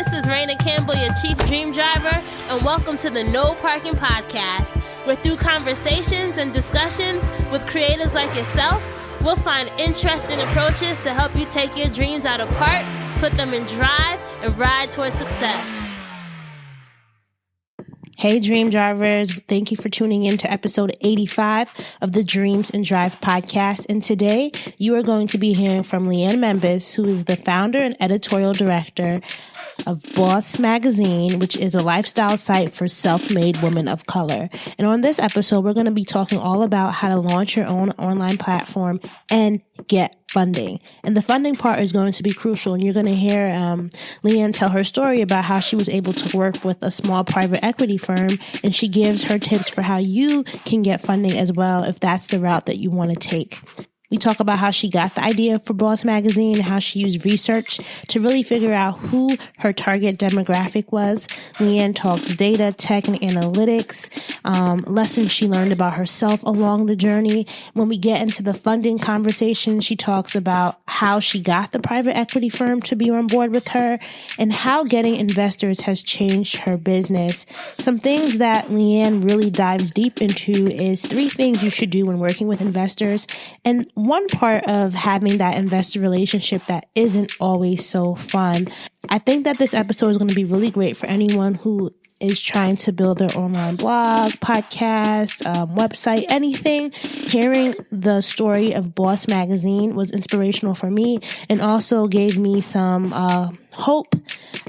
This is Raina Campbell, your Chief Dream Driver, and welcome to the No Parking Podcast, where through conversations and discussions with creators like yourself, we'll find interesting approaches to help you take your dreams out of park, put them in drive, and ride towards success. Hey, Dream Drivers. Thank you for tuning in to episode 85 of the Dreams and Drive podcast. And today you are going to be hearing from Liane Membis, who is the founder and editorial director of BAUCE Magazine, which is a lifestyle site for self-made women of color. And on this episode, we're going to be talking all about how to launch your own online platform and get funding. And the funding part is going to be crucial. And you're going to hear Liane tell her story about how she was able to work with a small private equity firm. And she gives her tips for how you can get funding as well, if that's the route that you want to take. We talk about how she got the idea for BAUCE Magazine and how she used research to really figure out who her target demographic was. Liane talks data, tech, and analytics, lessons she learned about herself along the journey. When we get into the funding conversation, she talks about how she got the private equity firm to be on board with her and how getting investors has changed her business. Some things that Liane really dives deep into is 3 things you should do when working with investors, and one part of having that investor relationship that isn't always so fun. I think that this episode is going to be really great for anyone who is trying to build their online blog, podcast, website, anything. Hearing the story of BAUCE Magazine was inspirational for me and also gave me some hope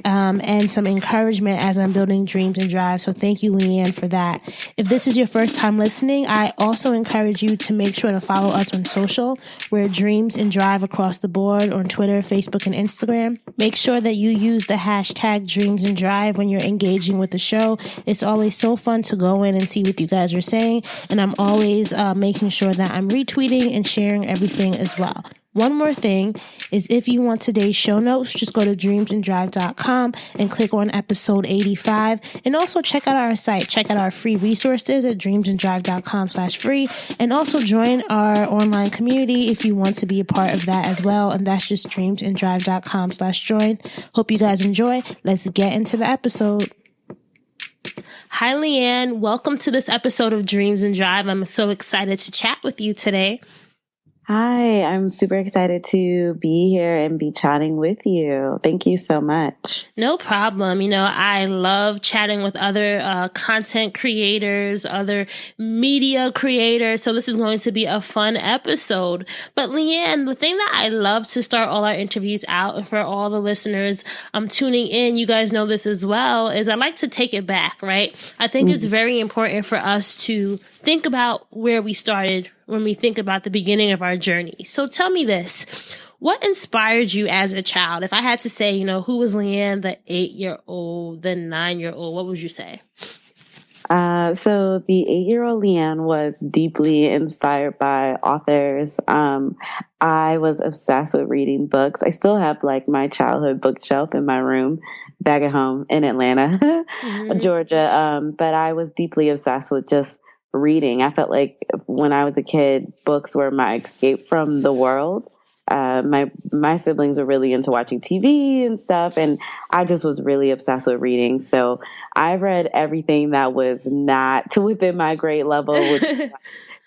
and some encouragement as I'm building dreams and drives. So thank you, Liane, for that. If this is your first time listening, I also encourage you to make sure to follow us on social. We're Dreams and Drive across the board on Twitter, Facebook, and Instagram. Make sure that you use the hashtag Dreams and Drive when you're engaging with the show. It's always so fun to go in and see what you guys are saying. And I'm always making sure that I'm retweeting and sharing everything as well. One more thing is if you want today's show notes, just go to dreamsanddrive.com and click on episode 85. And also check out our site. Check out our free resources at dreamsanddrive.com/free. And also join our online community if you want to be a part of that as well. And that's just dreamsanddrive.com/join. Hope you guys enjoy. Let's get into the episode. Hi, Liane. Welcome to this episode of Dreams and Drive. I'm so excited to chat with you today. Hi, I'm super excited to be here and be chatting with you. Thank you so much. No problem. You know, I love chatting with other content creators, other media creators. So this is going to be a fun episode. But Liane, the thing that I love to start all our interviews out, and for all the listeners tuning in, you guys know this as well, is I like to take it back, right? I think it's very important for us to think about where we started when we think about the beginning of our journey. So tell me this, what inspired you as a child? If I had to say, you know, who was Liane, the 8-year-old, the 9-year-old, what would you say? So the 8-year-old Liane was deeply inspired by authors. I was obsessed with reading books. I still have like my childhood bookshelf in my room back at home in Atlanta, Georgia. But I was deeply obsessed with just reading. I felt like when I was a kid, books were my escape from the world. My siblings were really into watching TV and stuff, and I just was really obsessed with reading. So I read everything that was not within my grade level, with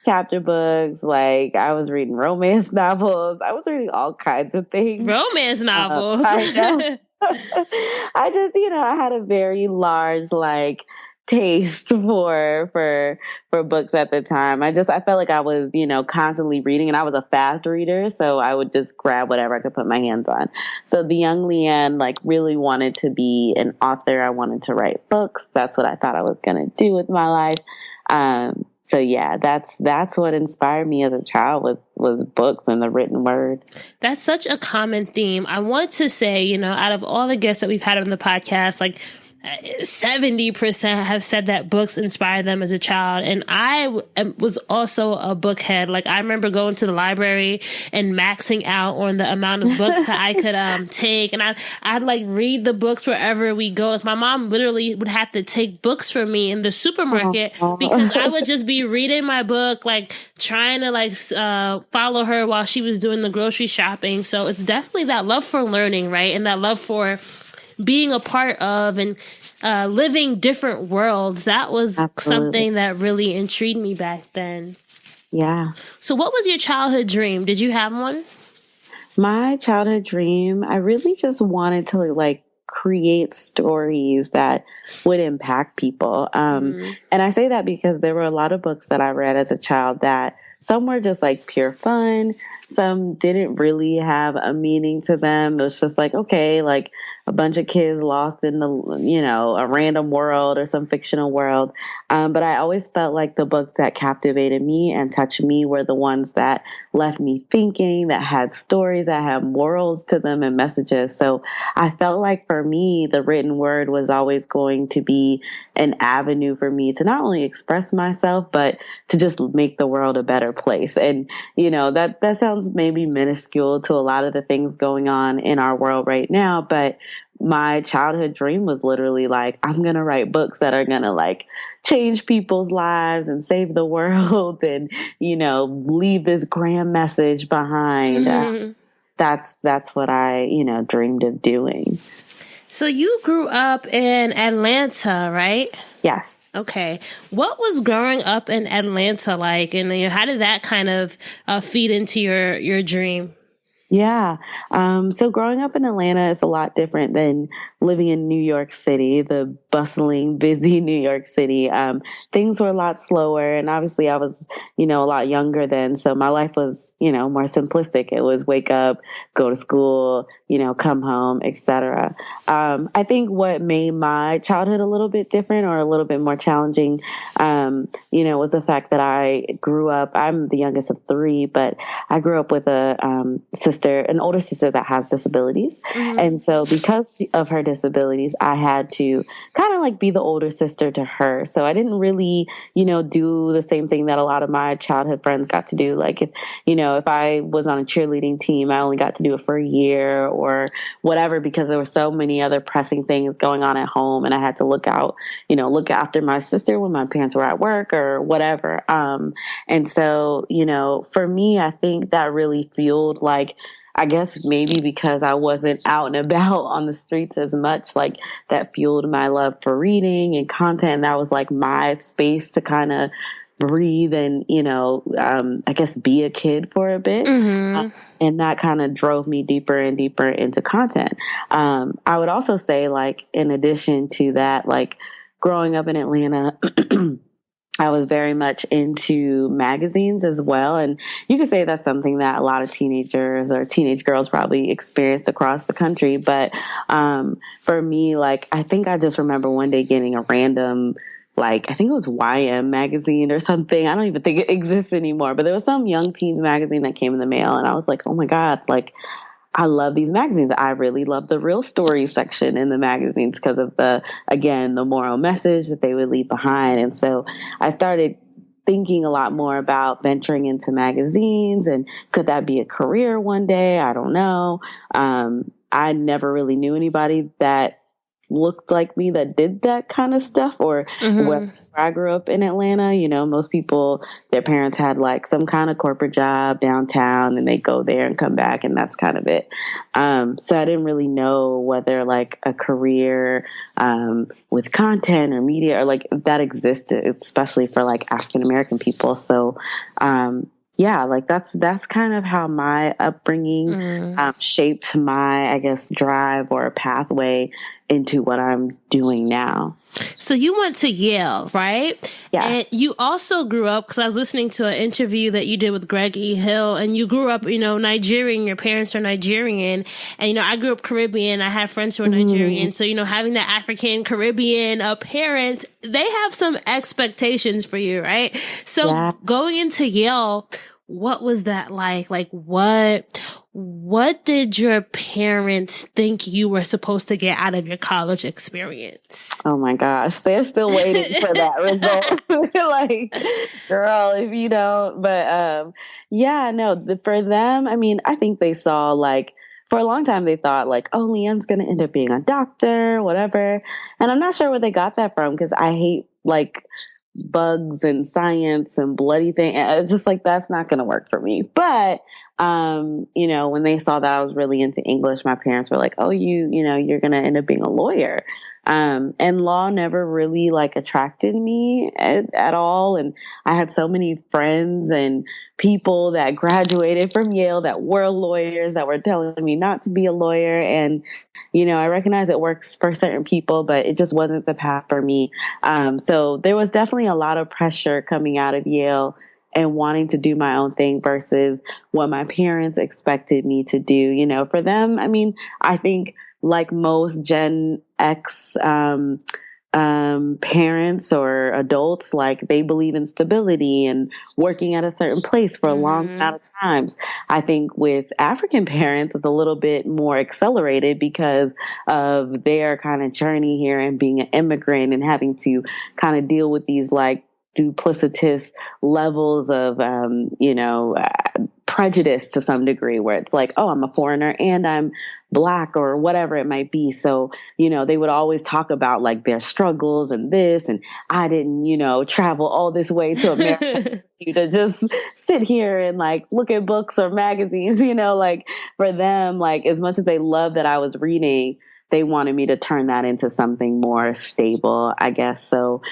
chapter books. Like I was reading romance novels. I was reading all kinds of things. Romance novels. I know. I just, I had a very large taste for books at the time. I felt like I was, constantly reading, and I was a fast reader, so I would just grab whatever I could put my hands on. So the young Liane really wanted to be an author. I wanted to write books. That's what I thought I was going to do with my life. So yeah, that's what inspired me as a child was books and the written word. That's such a common theme. I want to say, out of all the guests that we've had on the podcast, 70% have said that books inspired them as a child. And I was also a bookhead. I remember going to the library and maxing out on the amount of books that I could take. And I'd read the books wherever we go. My mom literally would have to take books for me in the supermarket because I would just be reading my book, trying to follow her while she was doing the grocery shopping. So it's definitely that love for learning, right? And that love for being a part of and living different worlds. That was something that really intrigued me back then. Yeah. So what was your childhood dream? Did you have one? My childhood dream, I really just wanted to like create stories that would impact people. And I say that because there were a lot of books that I read as a child that some were just like pure fun. Some didn't really have a meaning to them. It was just like, okay, like a bunch of kids lost in the, a random world or some fictional world. But I always felt like the books that captivated me and touched me were the ones that left me thinking, that had stories, that had morals to them and messages. So I felt like for me, the written word was always going to be an avenue for me to not only express myself, but to just make the world a better place. And, that sounds maybe minuscule to a lot of the things going on in our world right now. But my childhood dream was literally like, I'm going to write books that are going to like change people's lives and save the world and, leave this grand message behind. That's what I, dreamed of doing. So you grew up in Atlanta, right? Yes. Okay. What was growing up in Atlanta like? And how did that kind of feed into your dream? Yeah. So growing up in Atlanta is a lot different than living in New York City, the bustling, busy New York City. Things were a lot slower. And obviously I was, a lot younger then. So my life was, more simplistic. It was wake up, go to school, come home, etc. I think what made my childhood a little bit different or a little bit more challenging, was the fact that I grew up, I'm the youngest of three, but I grew up with an older sister that has disabilities. And so because of her disabilities, I had to kind of like be the older sister to her. So I didn't really, do the same thing that a lot of my childhood friends got to do. Like if I was on a cheerleading team, I only got to do it for a year or whatever, because there were so many other pressing things going on at home. And I had to look after my sister when my parents were at work or whatever. And so, for me, I think that really fueled I guess maybe because I wasn't out and about on the streets as much, like that fueled my love for reading and content. And that was like my space to kind of breathe and, I guess be a kid for a bit. And that kind of drove me deeper and deeper into content. I would also say in addition to that, growing up in Atlanta, I was very much into magazines as well. And you could say that's something that a lot of teenagers or teenage girls probably experienced across the country. But for me, I think I just remember one day getting a random, I think it was YM magazine or something. I don't even think it exists anymore. But there was some young teens magazine that came in the mail. And I was like, oh my God, I love these magazines. I really love the real story section in the magazines because of the moral message that they would leave behind. And so I started thinking a lot more about venturing into magazines and could that be a career one day? I don't know. I never really knew anybody that looked like me that did that kind of stuff or where I grew up in Atlanta, most people, their parents had some kind of corporate job downtown and they go there and come back and that's kind of it. So I didn't really know whether a career with content or media or that existed, especially for African American people. So that's kind of how my upbringing shaped my, I guess, drive or pathway into what I'm doing now. So you went to Yale, right? Yeah. And you also grew up, because I was listening to an interview that you did with Greg E. Hill, and you grew up, Nigerian, your parents are Nigerian. And, I grew up Caribbean. I had friends who were Nigerian. So, having that African Caribbean parent, they have some expectations for you, right? So going into Yale, what was that like? What did your parents think you were supposed to get out of your college experience? Oh my gosh, they're still waiting for that result. Girl, if you don't, but for them, I think they saw for a long time they thought oh, Liane's going to end up being a doctor, whatever. And I'm not sure where they got that from because I hate bugs and science and bloody thing. And it's just like, that's not going to work for me. But, you know, when they saw that I was really into English, my parents were like, oh, you know, you're going to end up being a lawyer. And law never really like attracted me at all. And I had so many friends and people that graduated from Yale that were lawyers that were telling me not to be a lawyer. And, you know, I recognize it works for certain people, but it just wasn't the path for me. So there was definitely a lot of pressure coming out of Yale and wanting to do my own thing versus what my parents expected me to do. You know, for them, I mean, I think like most Gen X parents or adults, like they believe in stability and working at a certain place for a long amount of times. I think with African parents, it's a little bit more accelerated because of their kind of journey here and being an immigrant and having to kind of deal with these like duplicitous levels of, you know, prejudice to some degree where it's like, oh, I'm a foreigner and I'm Black or whatever it might be. So, you know, they would always talk about like their struggles and this, and I didn't, you know, travel all this way to America to just sit here and like look at books or magazines, you know, like for them, like as much as they loved that I was reading, they wanted me to turn that into something more stable, I guess. So,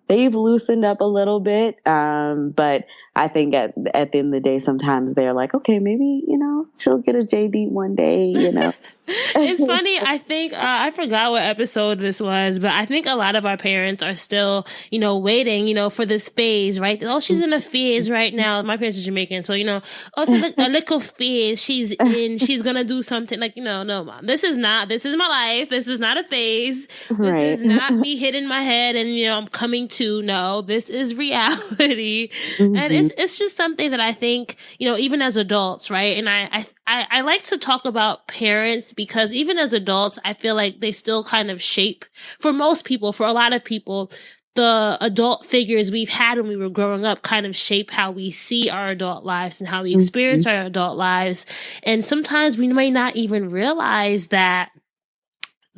they've loosened up a little bit. But I think at the end of the day, sometimes they're like, okay, maybe, you know, she'll get a JD one day, you know. It's funny. I think, I forgot what episode this was, but I think a lot of our parents are still, you know, waiting, you know, for this phase, right? Oh, she's in a phase right now. My parents are Jamaican. So, you know, oh, it's a little phase. She's going to do something like, you know, no, mom, this is my life. This is not a phase. This is not me hitting my head and, you know, I'm coming to, no, this is reality. And it's just something that I think, you know, even as adults, right? And I like to talk about parents because even as adults, I feel like they still kind of shape, for most people, for a lot of people, the adult figures we've had when we were growing up kind of shape how we see our adult lives and how we experience our adult lives. And sometimes we may not even realize that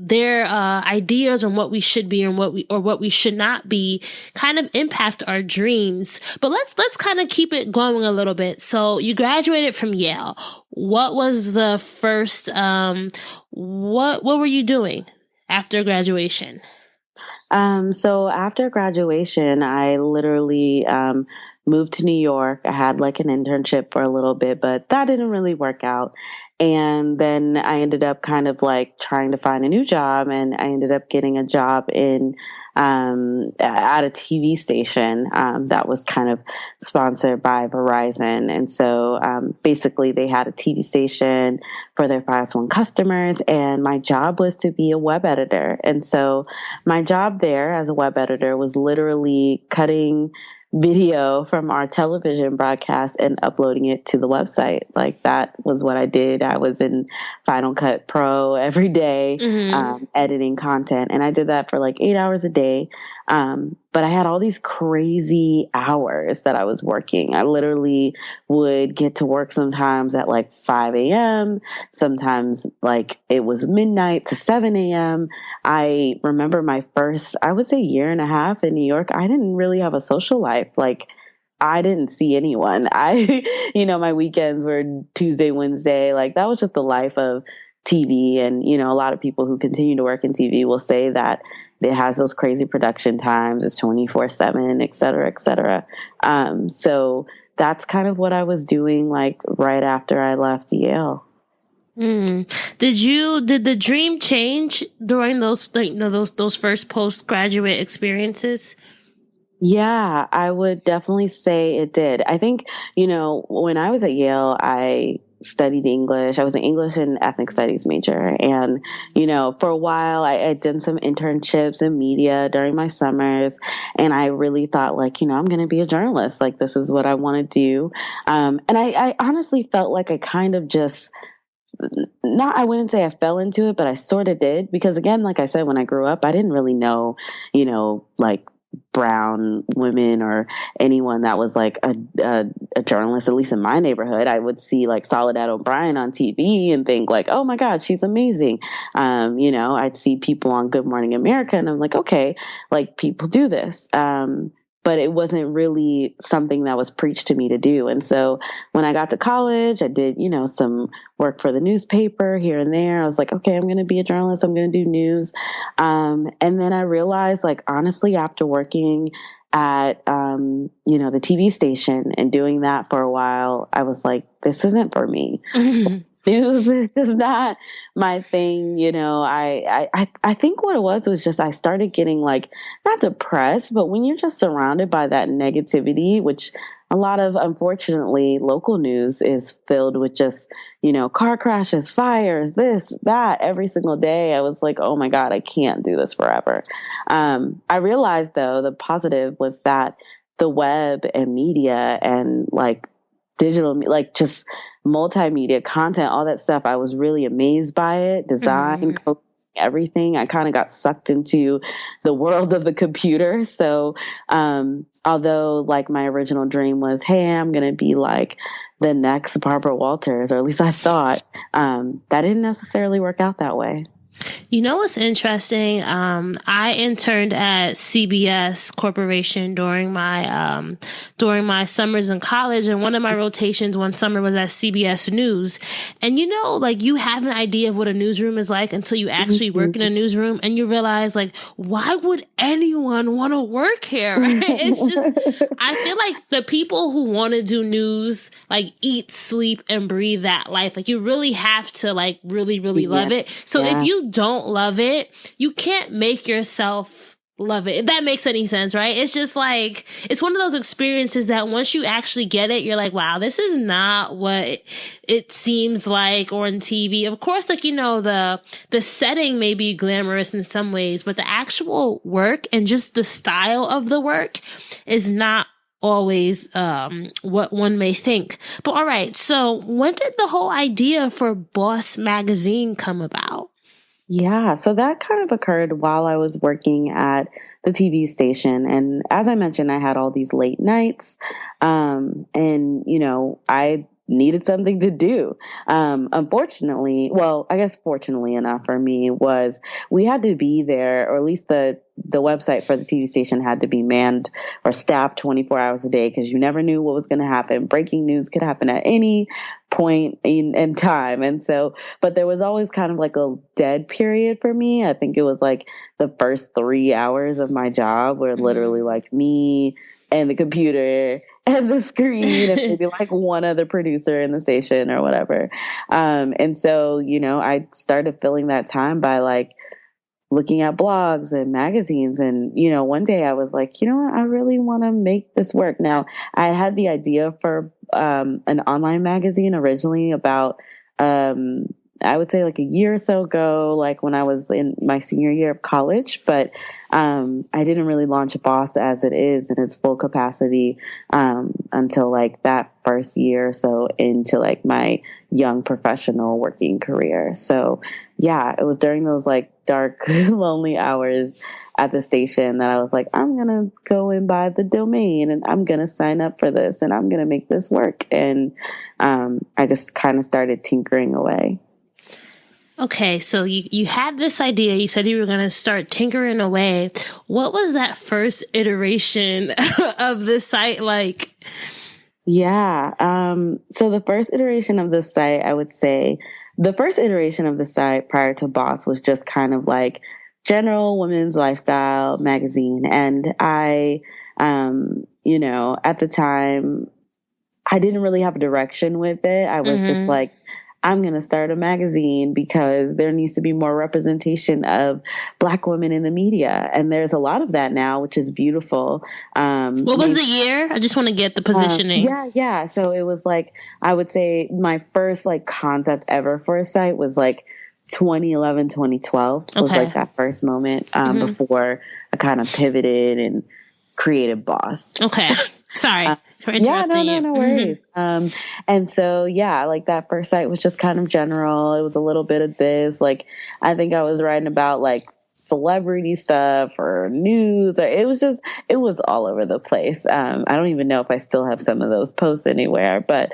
their ideas on what we should be and what we should not be kind of impact our dreams. But let's kind of keep it going a little bit. So you graduated from Yale. What was the first what were you doing after graduation? So after graduation, I literally moved to New York. I had like an internship for a little bit, but that didn't really work out. And then I ended up kind of like trying to find a new job, and I ended up getting a job in at a TV station that was kind of sponsored by Verizon. And so basically they had a TV station for their 501 customers, and my job was to be a web editor. And so my job there as a web editor was literally cutting video from our television broadcast and uploading it to the website. Like that was what I did. I was in Final Cut Pro every day, editing content. And I did that for like 8 hours a day. But I had all these crazy hours that I was working. I literally would get to work sometimes at like 5 a.m. Sometimes like it was midnight to 7 a.m. I remember my first, I would say year and a half in New York, I didn't really have a social life. Like I didn't see anyone. You know, my weekends were Tuesday, Wednesday. Like that was just the life of TV. And, you know, a lot of people who continue to work in TV will say that it has those crazy production times. It's 24/7, et cetera, et cetera. So that's kind of what I was doing like right after I left Yale. Did the dream change during those, like, you know, those first postgraduate experiences? Yeah, I would definitely say it did. I think, you know, when I was at Yale, I studied English. I was an English and ethnic studies major. And, you know, for a while I had done some internships in media during my summers. And I really thought like, you know, I'm going to be a journalist. Like this is what I want to do. And I honestly felt like I kind of just, I wouldn't say I fell into it, but I sort of did. Because again, like I said, when I grew up, I didn't really know, you know, like brown women or anyone that was like a journalist, at least in my neighborhood. I would see like Soledad O'Brien on TV and think like, oh my God, she's amazing. I'd see people on Good Morning America and I'm like, okay, like people do this. But it wasn't really something that was preached to me to do. And so when I got to college, I did, some work for the newspaper here and there. I was like, okay, I'm going to be a journalist. I'm going to do news. And then I realized, like, honestly, after working at, the TV station and doing that for a while, I was like, this isn't for me. News is just not my thing. I think what it was just I started getting like, not depressed, but when you're just surrounded by that negativity, which a lot of, unfortunately, local news is filled with just, car crashes, fires, this, that, every single day. I was like, oh my God, I can't do this forever. I realized though, the positive was that the web and media and like digital, like just multimedia content, all that stuff, I was really amazed by it. Design, coding, everything. I kind of got sucked into the world of the computer. So, although like my original dream was, hey, I'm going to be like the next Barbara Walters, or at least I thought, that didn't necessarily work out that way. You know what's interesting? I interned at CBS Corporation during my summers in college, and one of my rotations one summer was at CBS News. And like you have an idea of what a newsroom is like until you actually work in a newsroom, and you realize like, why would anyone want to work here? Right? It's just, I feel like the people who want to do news like eat, sleep, and breathe that life. Like you really have to like really, really love it. So if you don't love it, you can't make yourself love it. If that makes any sense, right? It's just like, it's one of those experiences that once you actually get it, you're like, wow, this is not what it seems like on TV. Of course, like, the setting may be glamorous in some ways, but the actual work and just the style of the work is not always what one may think. But all right, so when did the whole idea for BAUCE Magazine come about? Yeah, so that kind of occurred while I was working at the TV station. And as I mentioned, I had all these late nights. I needed something to do. Unfortunately, well, I guess fortunately enough for me was we had to be there, or at least the website for the TV station had to be manned or staffed 24 hours a day because you never knew what was going to happen. Breaking news could happen at any point in time. And so, but there was always kind of like a dead period for me. I think it was like the first 3 hours of my job were literally like me and the computer and the screen and maybe like one other producer in the station or whatever. And so, I started filling that time by like looking at blogs and magazines. And, one day I was like, what? I really want to make this work. Now, I had the idea for an online magazine originally about, I would say like a year or so ago, like when I was in my senior year of college, but I didn't really launch BAUCE as it is in its full capacity until like that first year or so into like my young professional working career. So yeah, it was during those like dark, lonely hours at the station that I was like, I'm going to go and buy the domain and I'm going to sign up for this and I'm going to make this work. And I just kind of started tinkering away. Okay, so you had this idea. You said you were going to start tinkering away. What was that first iteration of the site like? Yeah. So the first iteration of the site, I would say the first iteration of the site prior to BAUCE was just kind of like general women's lifestyle magazine. And I, at the time, I didn't really have a direction with it. I was just like, I'm going to start a magazine because there needs to be more representation of Black women in the media. And there's a lot of that now, which is beautiful. What was the year? I just want to get the positioning. Yeah. So it was like, I would say my first like concept ever for a site was like 2011, 2012 was like that first moment before I kind of pivoted and created BAUCE. Okay. Sorry. Yeah, no worries. And so, yeah, like that first site was just kind of general. It was a little bit of this, like, I think I was writing about like celebrity stuff or news. Or it was all over the place. I don't even know if I still have some of those posts anywhere, but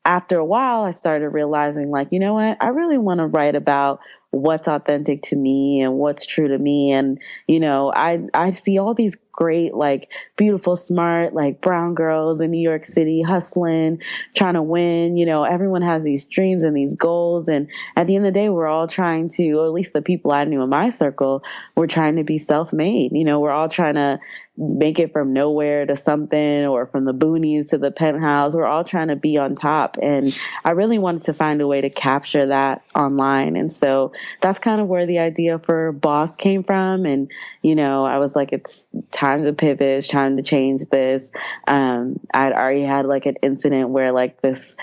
after a while, I started realizing, like, you know what? I really want to write about what's authentic to me and what's true to me. And, I see all these great, like, beautiful, smart, like, brown girls in New York City hustling, trying to win. Everyone has these dreams and these goals. And at the end of the day, we're all trying to, or at least the people I knew in my circle, were trying to be self-made. We're all trying to make it from nowhere to something, or from the boonies to the penthouse. We're all trying to be on top. And I really wanted to find a way to capture that online. And so that's kind of where the idea for BAUCE came from. And, I was like, it's time to pivot, it's time to change this. I'd already had like an incident where like this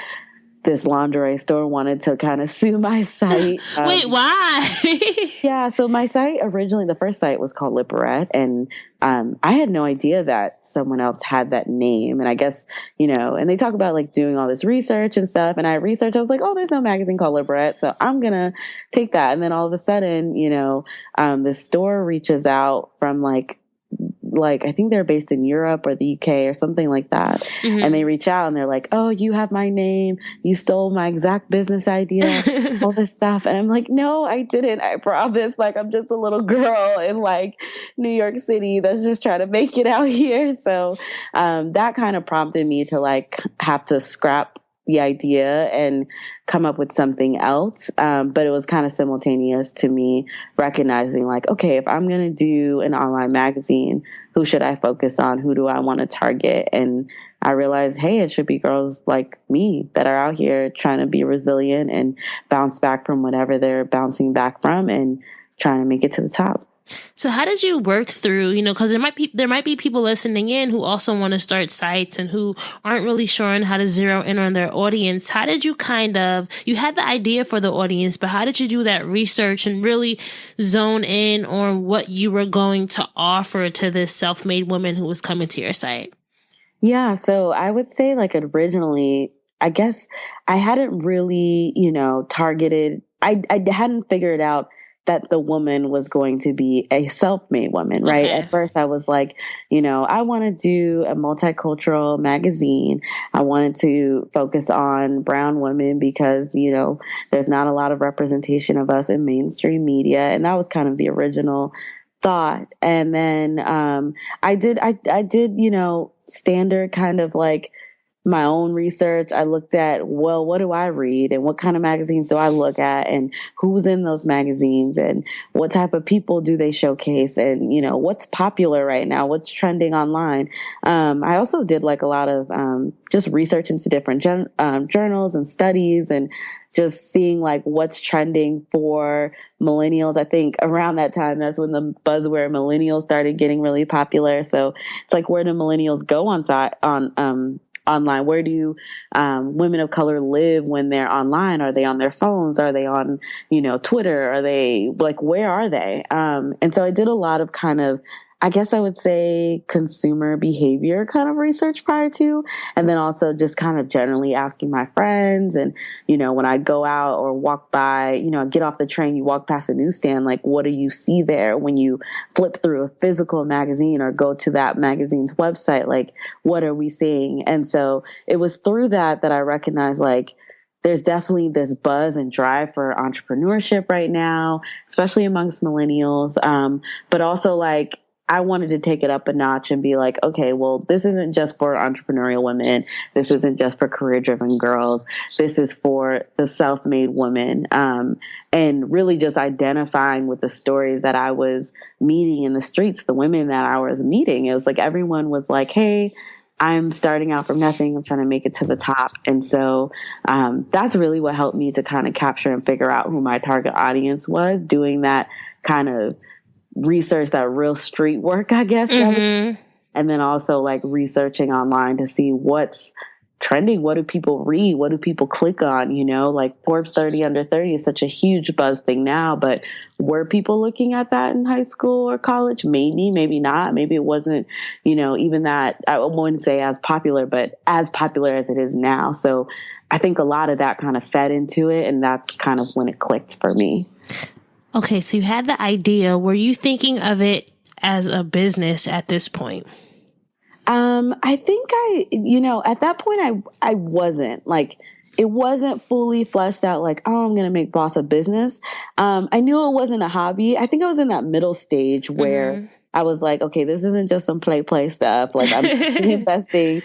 lingerie store wanted to kind of sue my site. Wait, why? Yeah, so my site originally, the first site was called Liperette, and I had no idea that someone else had that name. And I guess, and they talk about like doing all this research and stuff. And I researched, I was like, oh, there's no magazine called Liperette, so I'm going to take that. And then all of a sudden, the store reaches out from like I think they're based in Europe or the UK or something like that. Mm-hmm. And they reach out and they're like, oh, you have my name. You stole my exact business idea, all this stuff. And I'm like, no, I didn't. I promise. Like, I'm just a little girl in like New York City that's just trying to make it out here. So that kind of prompted me to like have to scrap the idea and come up with something else. But it was kind of simultaneous to me recognizing like, okay, if I'm going to do an online magazine, who should I focus on? Who do I want to target? And I realized, hey, it should be girls like me that are out here trying to be resilient and bounce back from whatever they're bouncing back from and trying to make it to the top. So how did you work through, because there might be people listening in who also want to start sites and who aren't really sure on how to zero in on their audience. How did you you had the idea for the audience, but how did you do that research and really zone in on what you were going to offer to this self-made woman who was coming to your site? Yeah. So I would say like originally, I guess I hadn't really, targeted, I hadn't figured out that the woman was going to be a self-made woman, right? Okay. At first I was like, I want to do a multicultural magazine. I wanted to focus on brown women because, there's not a lot of representation of us in mainstream media. And that was kind of the original thought. And then I did, standard kind of like my own research. I looked at, well, what do I read and what kind of magazines do I look at and who's in those magazines and what type of people do they showcase and, what's popular right now, what's trending online. I also did like a lot of just research into different journals and studies and just seeing like what's trending for millennials. I think around that time, that's when the buzzword millennials started getting really popular. So it's like, where do millennials go online? Where do women of color live when they're online? Are they on their phones? Are they on, Twitter? Are they like, where are they? And so I did a lot of kind of, I guess I would say consumer behavior kind of research prior to, and then also just kind of generally asking my friends. And, when I go out or walk by, get off the train, you walk past a newsstand, like, what do you see there when you flip through a physical magazine or go to that magazine's website? Like, what are we seeing? And so it was through that I recognized like, there's definitely this buzz and drive for entrepreneurship right now, especially amongst millennials. But also like, I wanted to take it up a notch and be like, okay, well, this isn't just for entrepreneurial women. This isn't just for career-driven girls. This is for the self-made woman. And really just identifying with the stories that I was meeting in the streets, the women that I was meeting. It was like everyone was like, hey, I'm starting out from nothing. I'm trying to make it to the top. And so that's really what helped me to kind of capture and figure out who my target audience was, doing that kind of research, that real street work, I guess. Mm-hmm. And then also like researching online to see what's trending. What do people read? What do people click on? Like Forbes 30 under 30 is such a huge buzz thing now, but were people looking at that in high school or college? Maybe, maybe not. Maybe it wasn't, even that, I wouldn't say as popular, but as popular as it is now. So I think a lot of that kind of fed into it. And that's kind of when it clicked for me. Okay, so you had the idea. Were you thinking of it as a business at this point? I think at that point I wasn't like, it wasn't fully fleshed out like, oh, I'm going to make BAUCE a business. I knew it wasn't a hobby. I think I was in that middle stage where I was like, okay, this isn't just some play stuff. Like I'm investing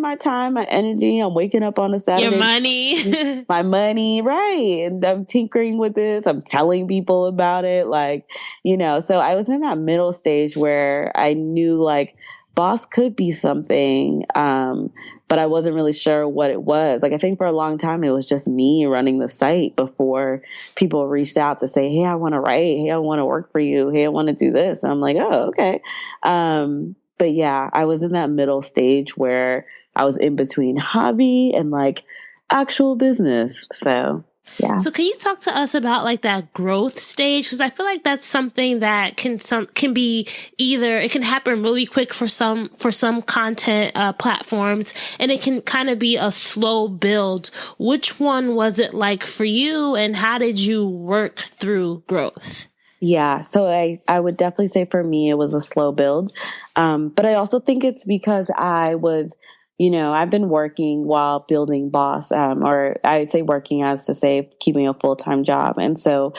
my time, my energy. I'm waking up on a Saturday. Your money. My money, right. And I'm tinkering with this. I'm telling people about it. Like, so I was in that middle stage where I knew like, BAUCE could be something, but I wasn't really sure what it was. Like, I think for a long time, it was just me running the site before people reached out to say, hey, I want to write. Hey, I want to work for you. Hey, I want to do this. And I'm like, oh, okay. But yeah, I was in that middle stage where I was in between hobby and like actual business. So yeah. So can you talk to us about like that growth stage? Because I feel like that's something that can be either, it can happen really quick for some content platforms, and it can kind of be a slow build. Which one was it like for you, and how did you work through growth? Yeah, so I would definitely say for me it was a slow build, but I also think it's because I was, I've been working while building BAUCE, or I'd say working as to say keeping a full-time job. And so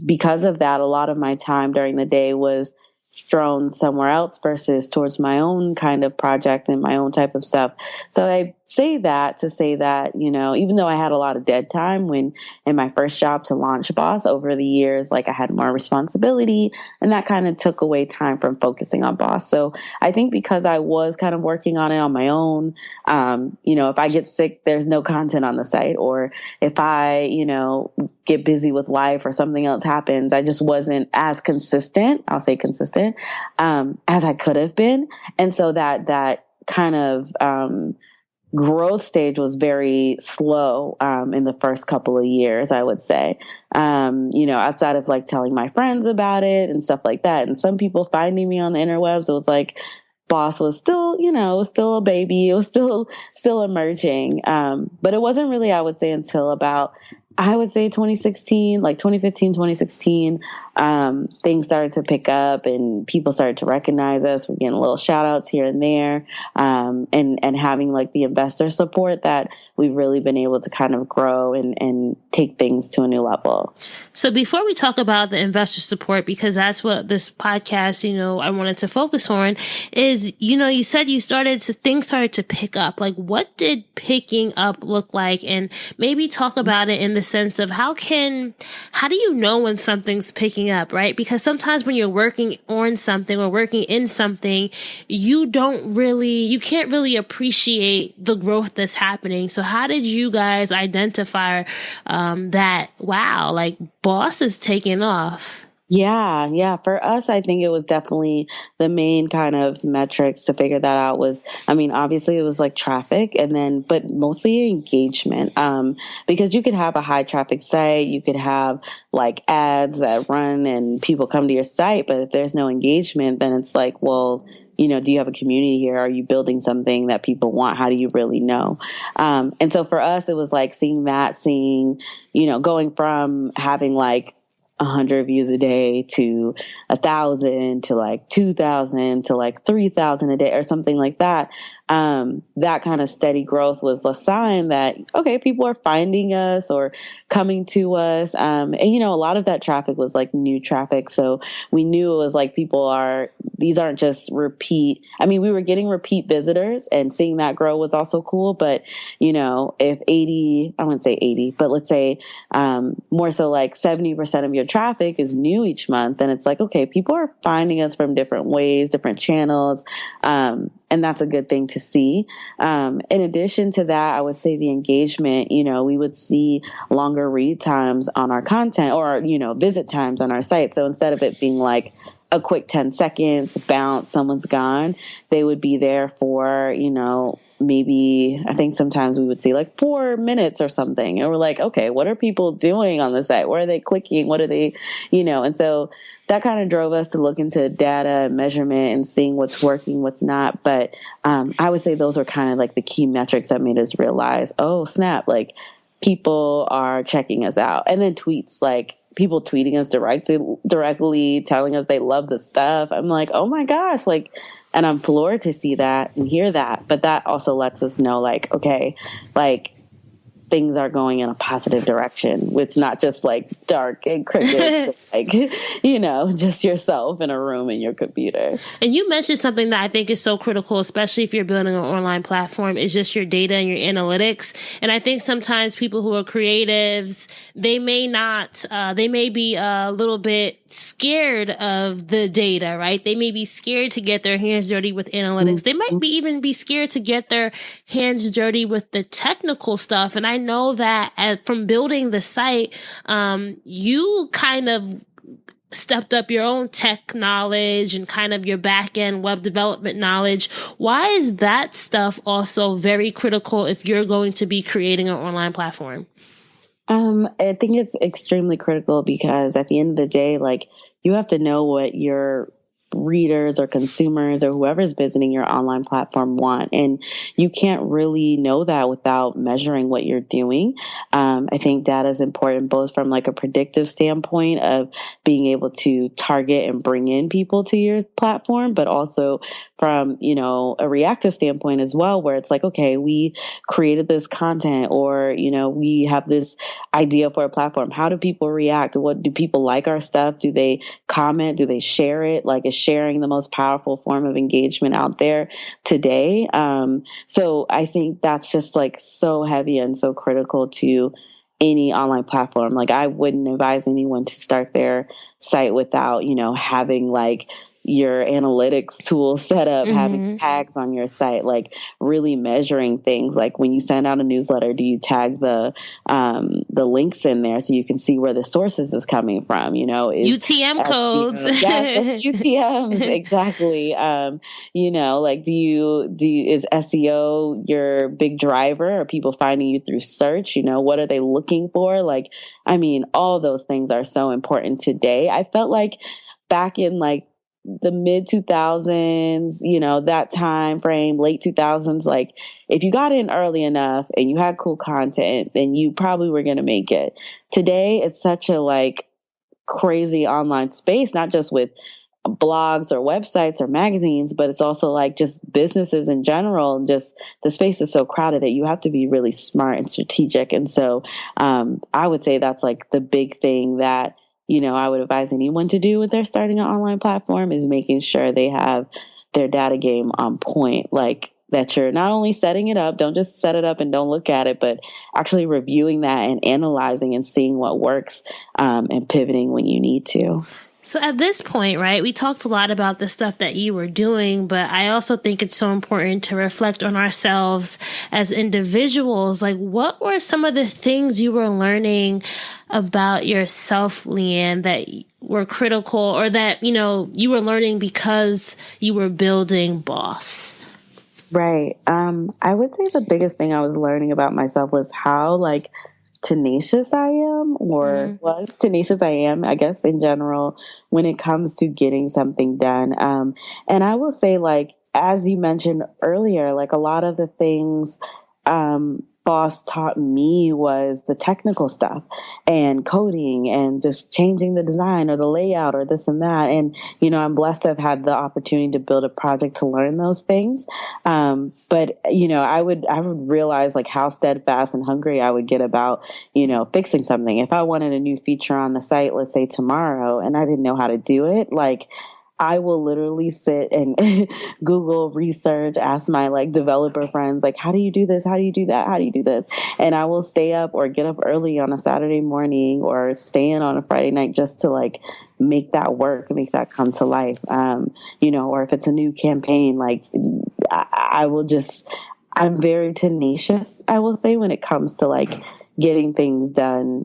because of that, a lot of my time during the day was strewn somewhere else versus towards my own kind of project and my own type of stuff. So I say that to say that, even though I had a lot of dead time when in my first job to launch BAUCE, over the years, like I had more responsibility, and that kind of took away time from focusing on BAUCE. So I think because I was kind of working on it on my own, if I get sick, there's no content on the site, or if I, get busy with life or something else happens, I just wasn't as consistent, I'll say consistent, as I could have been. And so that kind of, growth stage was very slow in the first couple of years, I would say, outside of like telling my friends about it and stuff like that. And some people finding me on the interwebs, it was like BAUCE was still, it was still a baby. It was still emerging. But it wasn't really, I would say, until about, I would say 2016, like 2015, 2016, things started to pick up and people started to recognize us. We're getting little shout outs here and there, and having like the investor support that we've really been able to kind of grow and take things to a new level. So before we talk about the investor support, because that's what this podcast, I wanted to focus on, is, you said things started to pick up. Like, what did picking up look like? And maybe talk about it in the sense of how do you know when something's picking up, right? Because sometimes when you're working on something or working in something, you can't really appreciate the growth that's happening. So how did you guys identify that, wow, like BAUCE is taking off? Yeah. For us, I think it was definitely the main kind of metrics to figure that out was, obviously it was like traffic but mostly engagement. Because you could have a high traffic site, you could have like ads that run and people come to your site, but if there's no engagement, then it's like, well, do you have a community here? Are you building something that people want? How do you really know? And so for us, it was like seeing, going from having like 100 views a day to 1,000 to like 2,000 to like 3,000 a day or something like that. That kind of steady growth was a sign that, okay, people are finding us or coming to us. And a lot of that traffic was like new traffic. So we knew it was like these aren't just repeat. We were getting repeat visitors, and seeing that grow was also cool. But, if 80, I wouldn't say 80, but let's say, more so like 70% of your traffic is new each month, then it's like, okay, people are finding us from different ways, different channels. And that's a good thing to see. In addition to that, I would say the engagement, we would see longer read times on our content or, visit times on our site. So instead of it being like a quick 10 seconds, bounce, someone's gone, they would be there for, maybe I think sometimes we would see like 4 minutes or something. And we're like, okay, what are people doing on the site? Where are they clicking? What are they, and so that kind of drove us to look into data and measurement and seeing what's working, what's not. But I would say those are kind of like the key metrics that made us realize, oh, snap, like people are checking us out. And then tweets, like people tweeting us directly telling us they love the stuff. I'm like, oh my gosh, like, and I'm floored to see that and hear that. But that also lets us know, like, okay, like, things are going in a positive direction. It's not just like dark and cricket, like, just yourself in a room in your computer. And you mentioned something that I think is so critical, especially if you're building an online platform, is just your data and your analytics. And I think sometimes people who are creatives, they may be a little bit scared of the data, right? They may be scared to get their hands dirty with analytics. They might even be scared to get their hands dirty with the technical stuff. And I know that from building the site, you kind of stepped up your own tech knowledge and kind of your back end web development knowledge. Why is that stuff also very critical if you're going to be creating an online platform? I think it's extremely critical because at the end of the day, like, you have to know what your readers or consumers or whoever's visiting your online platform want. And you can't really know that without measuring what you're doing. I think data is important both from like a predictive standpoint of being able to target and bring in people to your platform, but also from, a reactive standpoint as well, where it's like, okay, we created this content or, we have this idea for a platform. How do people react? What do people like our stuff? Do they comment? Do they share it? Like, is sharing the most powerful form of engagement out there today? So I think that's just like so heavy and so critical to any online platform. Like, I wouldn't advise anyone to start their site without, having like your analytics tool set up, having tags on your site, like really measuring things. Like when you send out a newsletter, do you tag the links in there so you can see where the sources is coming from? UTM codes. Yes, UTMs, exactly. Like is SEO your big driver? Are people finding you through search? What are they looking for? Like, I mean, all those things are so important today. I felt like back in like the mid 2000s, that time frame, late 2000s, like if you got in early enough and you had cool content, then you probably were going to make it. Today, it's such a like crazy online space, not just with blogs or websites or magazines, but it's also like just businesses in general. Just the space is so crowded that you have to be really smart and strategic. And so I would say that's like the big thing that I would advise anyone to do when they're starting an online platform is making sure they have their data game on point. Like that you're not only setting it up, don't just set it up and don't look at it, but actually reviewing that and analyzing and seeing what works and pivoting when you need to. So at this point, right, we talked a lot about the stuff that you were doing, but I also think it's so important to reflect on ourselves as individuals. Like, what were some of the things you were learning about yourself, Liane, that were critical or that, you were learning because you were building BAUCE? Right. I would say the biggest thing I was learning about myself was how, like, tenacious I am or was tenacious I am, I guess, in general, when it comes to getting something done. And I will say, like, as you mentioned earlier, like a lot of the things BAUCE taught me was the technical stuff and coding and just changing the design or the layout or this and that. And, I'm blessed to have had the opportunity to build a project to learn those things. But, I would realize like how steadfast and hungry I would get about, fixing something. If I wanted a new feature on the site, let's say tomorrow, and I didn't know how to do it, like, I will literally sit and Google research, ask my like developer friends, like, how do you do this? How do you do that? How do you do this? And I will stay up or get up early on a Saturday morning or stay in on a Friday night just to like make that work, make that come to life. Or if it's a new campaign, like I'm very tenacious, I will say, when it comes to like getting things done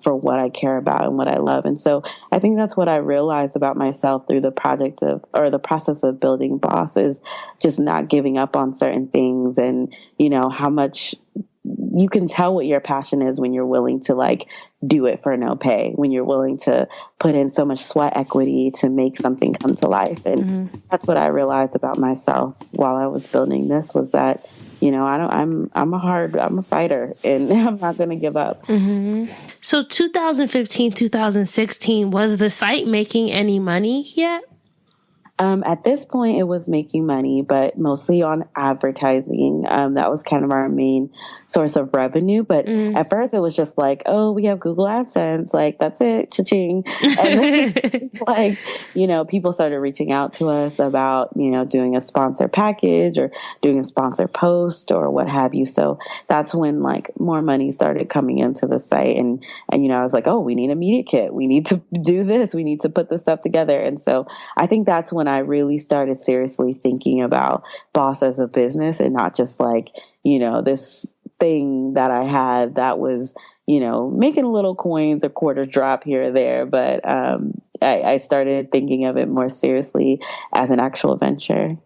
for what I care about and what I love. And so I think that's what I realized about myself through the process of building BAUCE is just not giving up on certain things and, how much you can tell what your passion is when you're willing to like do it for no pay, when you're willing to put in so much sweat equity to make something come to life. And that's what I realized about myself while I was building this was that, I'm a fighter, and I'm not going to give up. Mm-hmm. So 2015, 2016, was the site making any money yet? At this point, it was making money, but mostly on advertising. That was kind of our main source of revenue. But at first, it was just like, oh, we have Google AdSense. Like, that's it, cha-ching. And then, like, people started reaching out to us about, doing a sponsor package or doing a sponsor post or what have you. So that's when, like, more money started coming into the site. And I was like, oh, we need a media kit. We need to do this. We need to put this stuff together. And so I think that's when I really started seriously thinking about BAUCE as a business and not just like, this thing that I had that was, making little coins or quarters drop here or there. But I started thinking of it more seriously as an actual venture.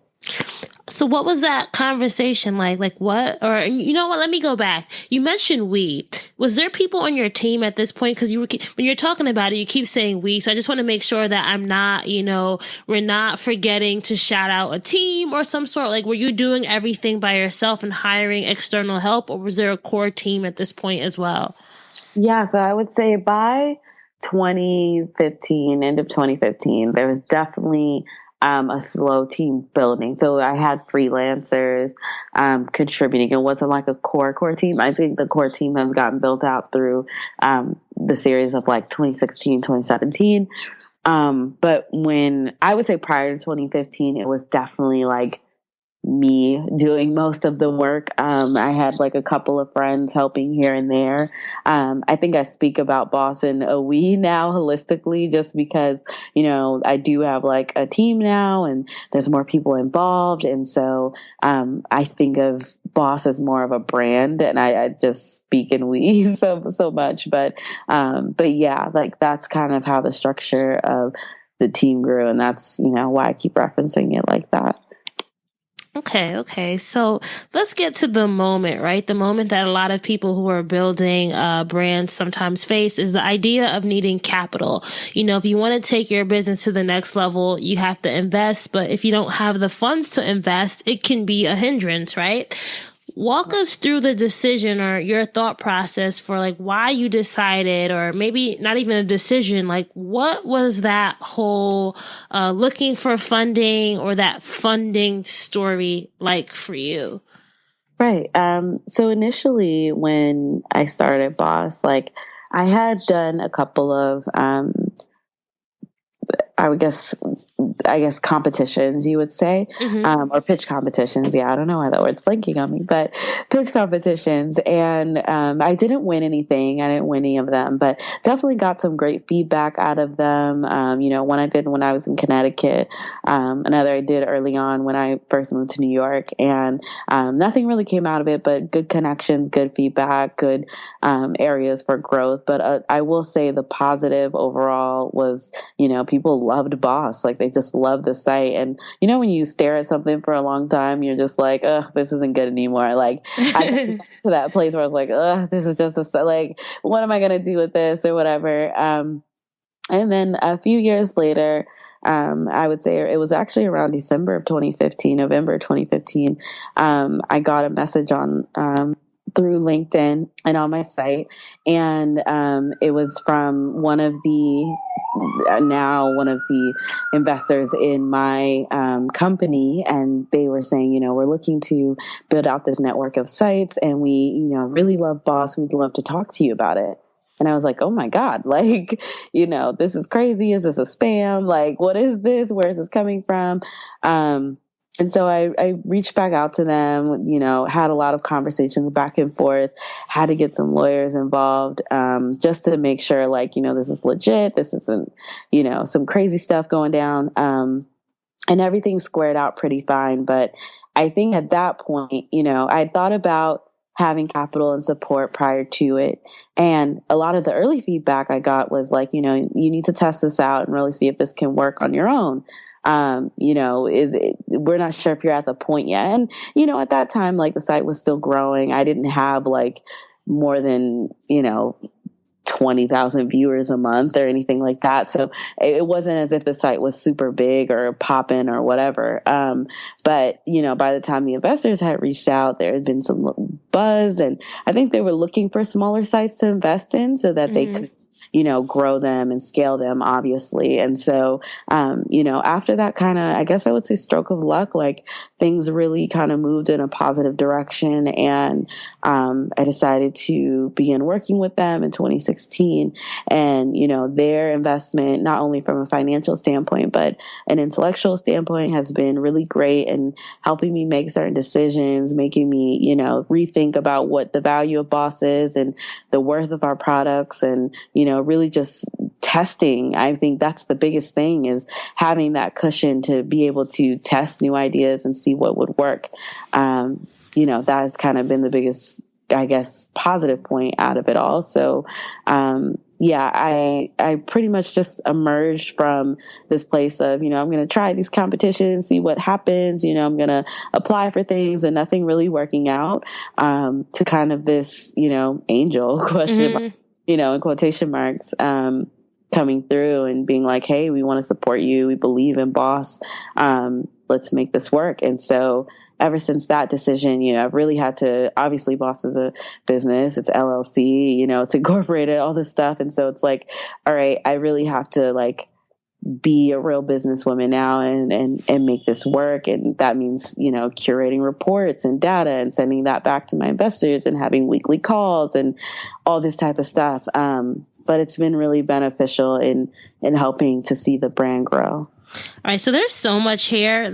So what was that conversation like? Like what? Or you know what? Let me go back. You mentioned we. Was there people on your team at this point? Because when you're talking about it, you keep saying we. So I just want to make sure that I'm not, we're not forgetting to shout out a team or some sort. Like, were you doing everything by yourself and hiring external help, or was there a core team at this point as well? Yeah, so I would say by 2015, end of 2015, there was definitely a slow team building. So I had freelancers contributing. It wasn't like a core team. I think the core team has gotten built out through the series of like 2016, 2017. But when I would say prior to 2015, it was definitely like me doing most of the work. I had like a couple of friends helping here and there. I think I speak about BAUCE in a we now holistically, just because, I do have like a team now and there's more people involved. And so, I think of BAUCE as more of a brand, and I just speak in we so much, but yeah, like that's kind of how the structure of the team grew. And that's, why I keep referencing it like that. Okay. So let's get to the moment, right? The moment that a lot of people who are building brands sometimes face is the idea of needing capital. If you want to take your business to the next level, you have to invest. But if you don't have the funds to invest, it can be a hindrance, right? Walk us through the decision or your thought process for like why you decided, or maybe not even a decision, like what was that whole looking for funding or that funding story like for you? Right. So initially when I started BAUCE, like I had done a couple of I guess competitions, you would say, or pitch competitions. Yeah, I don't know why that word's blanking on me, but pitch competitions. And I didn't win anything. I didn't win any of them, but definitely got some great feedback out of them. One I did when I was in Connecticut, another I did early on when I first moved to New York, and nothing really came out of it, but good connections, good feedback, good areas for growth. But I will say the positive overall was, people loved BAUCE. Like they just loved the site. And when you stare at something for a long time, you're just like, ugh, this isn't good anymore. Like I got to that place where I was like, ugh, this is just like, what am I going to do with this or whatever? And then a few years later, I would say it was actually around November 2015, I got a message on through LinkedIn and on my site, and it was from one of the investors in my company, and they were saying, we're looking to build out this network of sites, and we, really love BAUCE. We'd love to talk to you about it. And I was like, oh my God, like, this is crazy. Is this a spam? Like, what is this? Where is this coming from? And so I reached back out to them, had a lot of conversations back and forth, had to get some lawyers involved, just to make sure, like, this is legit. This isn't, some crazy stuff going down. And everything squared out pretty fine. But I think at that point, I thought about having capital and support prior to it. And a lot of the early feedback I got was like, you need to test this out and really see if this can work on your own. We're not sure if you're at the point yet. And, at that time, like the site was still growing. I didn't have like more than, 20,000 viewers a month or anything like that. So it wasn't as if the site was super big or popping or whatever. But, by the time the investors had reached out, there had been some buzz, and I think they were looking for smaller sites to invest in so that they could grow them and scale them, obviously. And so, after that kind of, I guess I would say stroke of luck, like things really kind of moved in a positive direction. And I decided to begin working with them in 2016. And, their investment, not only from a financial standpoint, but an intellectual standpoint, has been really great in helping me make certain decisions, making me, rethink about what the value of BAUCE is and the worth of our products, and, really just testing. I think that's the biggest thing, is having that cushion to be able to test new ideas and see what would work. That has kind of been the biggest, I guess, positive point out of it all. So, I pretty much just emerged from this place of, I'm going to try these competitions, see what happens. I'm going to apply for things and nothing really working out, to kind of this, angel question, in quotation marks, coming through and being like, hey, we want to support you. We believe in BAUCE. Let's make this work. And so ever since that decision, I've really had to, obviously BAUCE is a business, it's LLC, it's incorporated, all this stuff. And so it's like, all right, I really have to be a real businesswoman now and make this work. And that means, curating reports and data and sending that back to my investors and having weekly calls and all this type of stuff. But it's been really beneficial in helping to see the brand grow. All right. So there's so much here.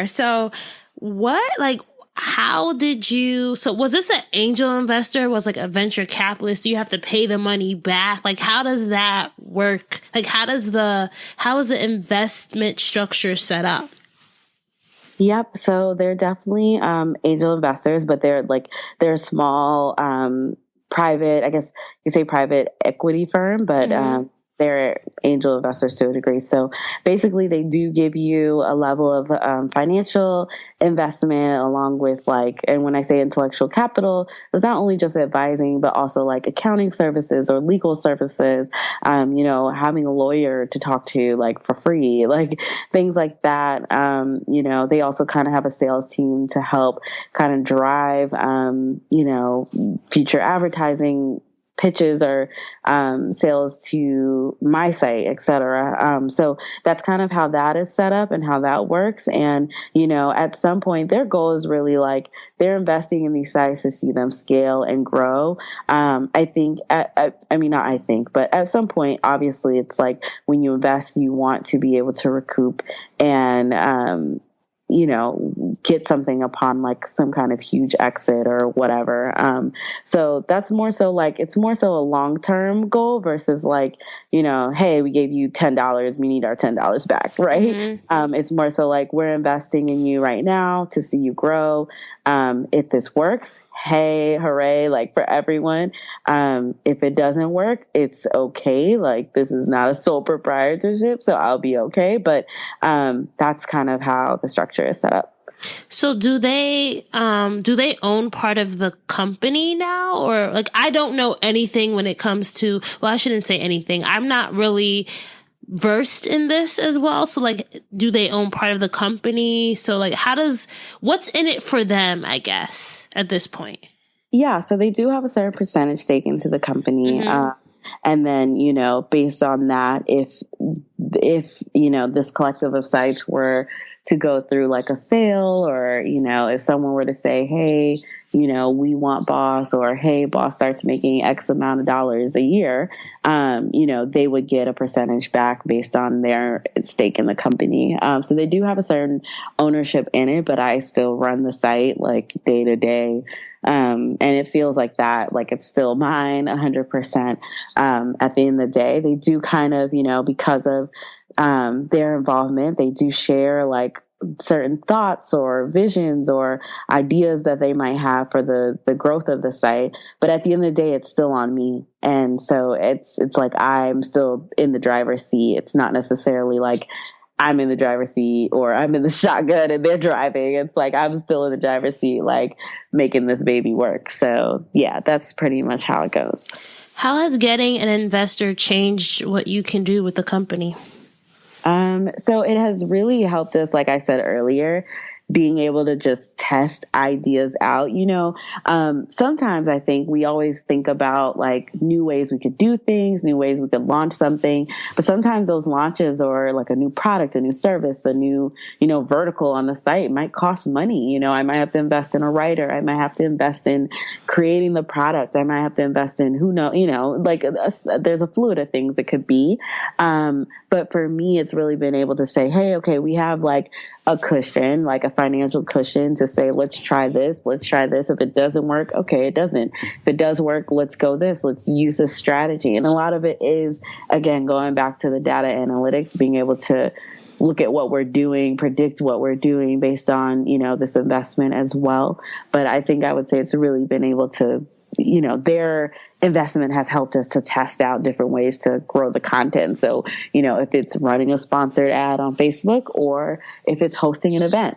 So how did you, so was this an angel investor? Was a venture capitalist? Do you have to pay the money back? How does that work? How is the investment structure set up? Yep. So they're definitely, angel investors, but they're small, private, I guess you say private equity firm, but, they're angel investors to a degree. So basically they do give you a level of financial investment along with and when I say intellectual capital, it's not only just advising, but also accounting services or legal services, having a lawyer to talk to for free, things like that. They also kind of have a sales team to help kind of drive, future advertising pitches or sales to my site, et cetera. So that's kind of how that is set up and how that works. And, at some point, their goal is really they're investing in these sites to see them scale and grow. I think, but at some point, obviously, it's when you invest, you want to be able to recoup and, get something upon some kind of huge exit or whatever. So that's more so it's more so a long-term goal versus hey, we gave you $10, we need our $10 back. Right. Mm-hmm. It's more so we're investing in you right now to see you grow. If this works, hey, hooray, for everyone. If it doesn't work, it's okay. This is not a sole proprietorship, so I'll be okay. But that's kind of how the structure is set up. So do they own part of the company now? Or I don't know anything when it comes to, well, I shouldn't say anything. I'm not really versed in this as well. So do they own part of the company? So what's in it for them, I guess, at this point? Yeah. So they do have a certain percentage stake into the company. Mm-hmm. And then, based on that, if this collective of sites were to go through a sale or, if someone were to say, hey, we want BAUCE, or hey, BAUCE starts making X amount of dollars a year, they would get a percentage back based on their stake in the company. So they do have a certain ownership in it, but I still run the site day to day. And it feels like that, it's still mine 100%. At the end of the day, they do kind of, because of, their involvement, they do share certain thoughts or visions or ideas that they might have for the growth of the site. But at the end of the day, it's still on me. And so it's I'm still in the driver's seat. It's not necessarily I'm in the driver's seat or I'm in the shotgun and they're driving. It's like I'm still in the driver's seat, like making this baby work. So yeah, that's pretty much how it goes. How has getting an investor changed what you can do with the company? So it has really helped us, like I said earlier, being able to just test ideas out. Sometimes I think we always think about like new ways we could do things, new ways we could launch something, but sometimes those launches or like a new product, a new service, a new, vertical on the site might cost money. I might have to invest in a writer. I might have to invest in creating the product. I might have to invest in there's a fluid of things it could be. But for me, it's really been able to say, hey, okay, we have like a cushion, like a financial cushion to say, let's try this. If it doesn't work, okay, it doesn't. If it does work, let's go this. Let's use this strategy. And a lot of it is, again, going back to the data analytics, being able to look at what we're doing, predict what we're doing based on, this investment as well. But I think I would say it's really been able to, their investment has helped us to test out different ways to grow the content. So, if it's running a sponsored ad on Facebook or if it's hosting an event,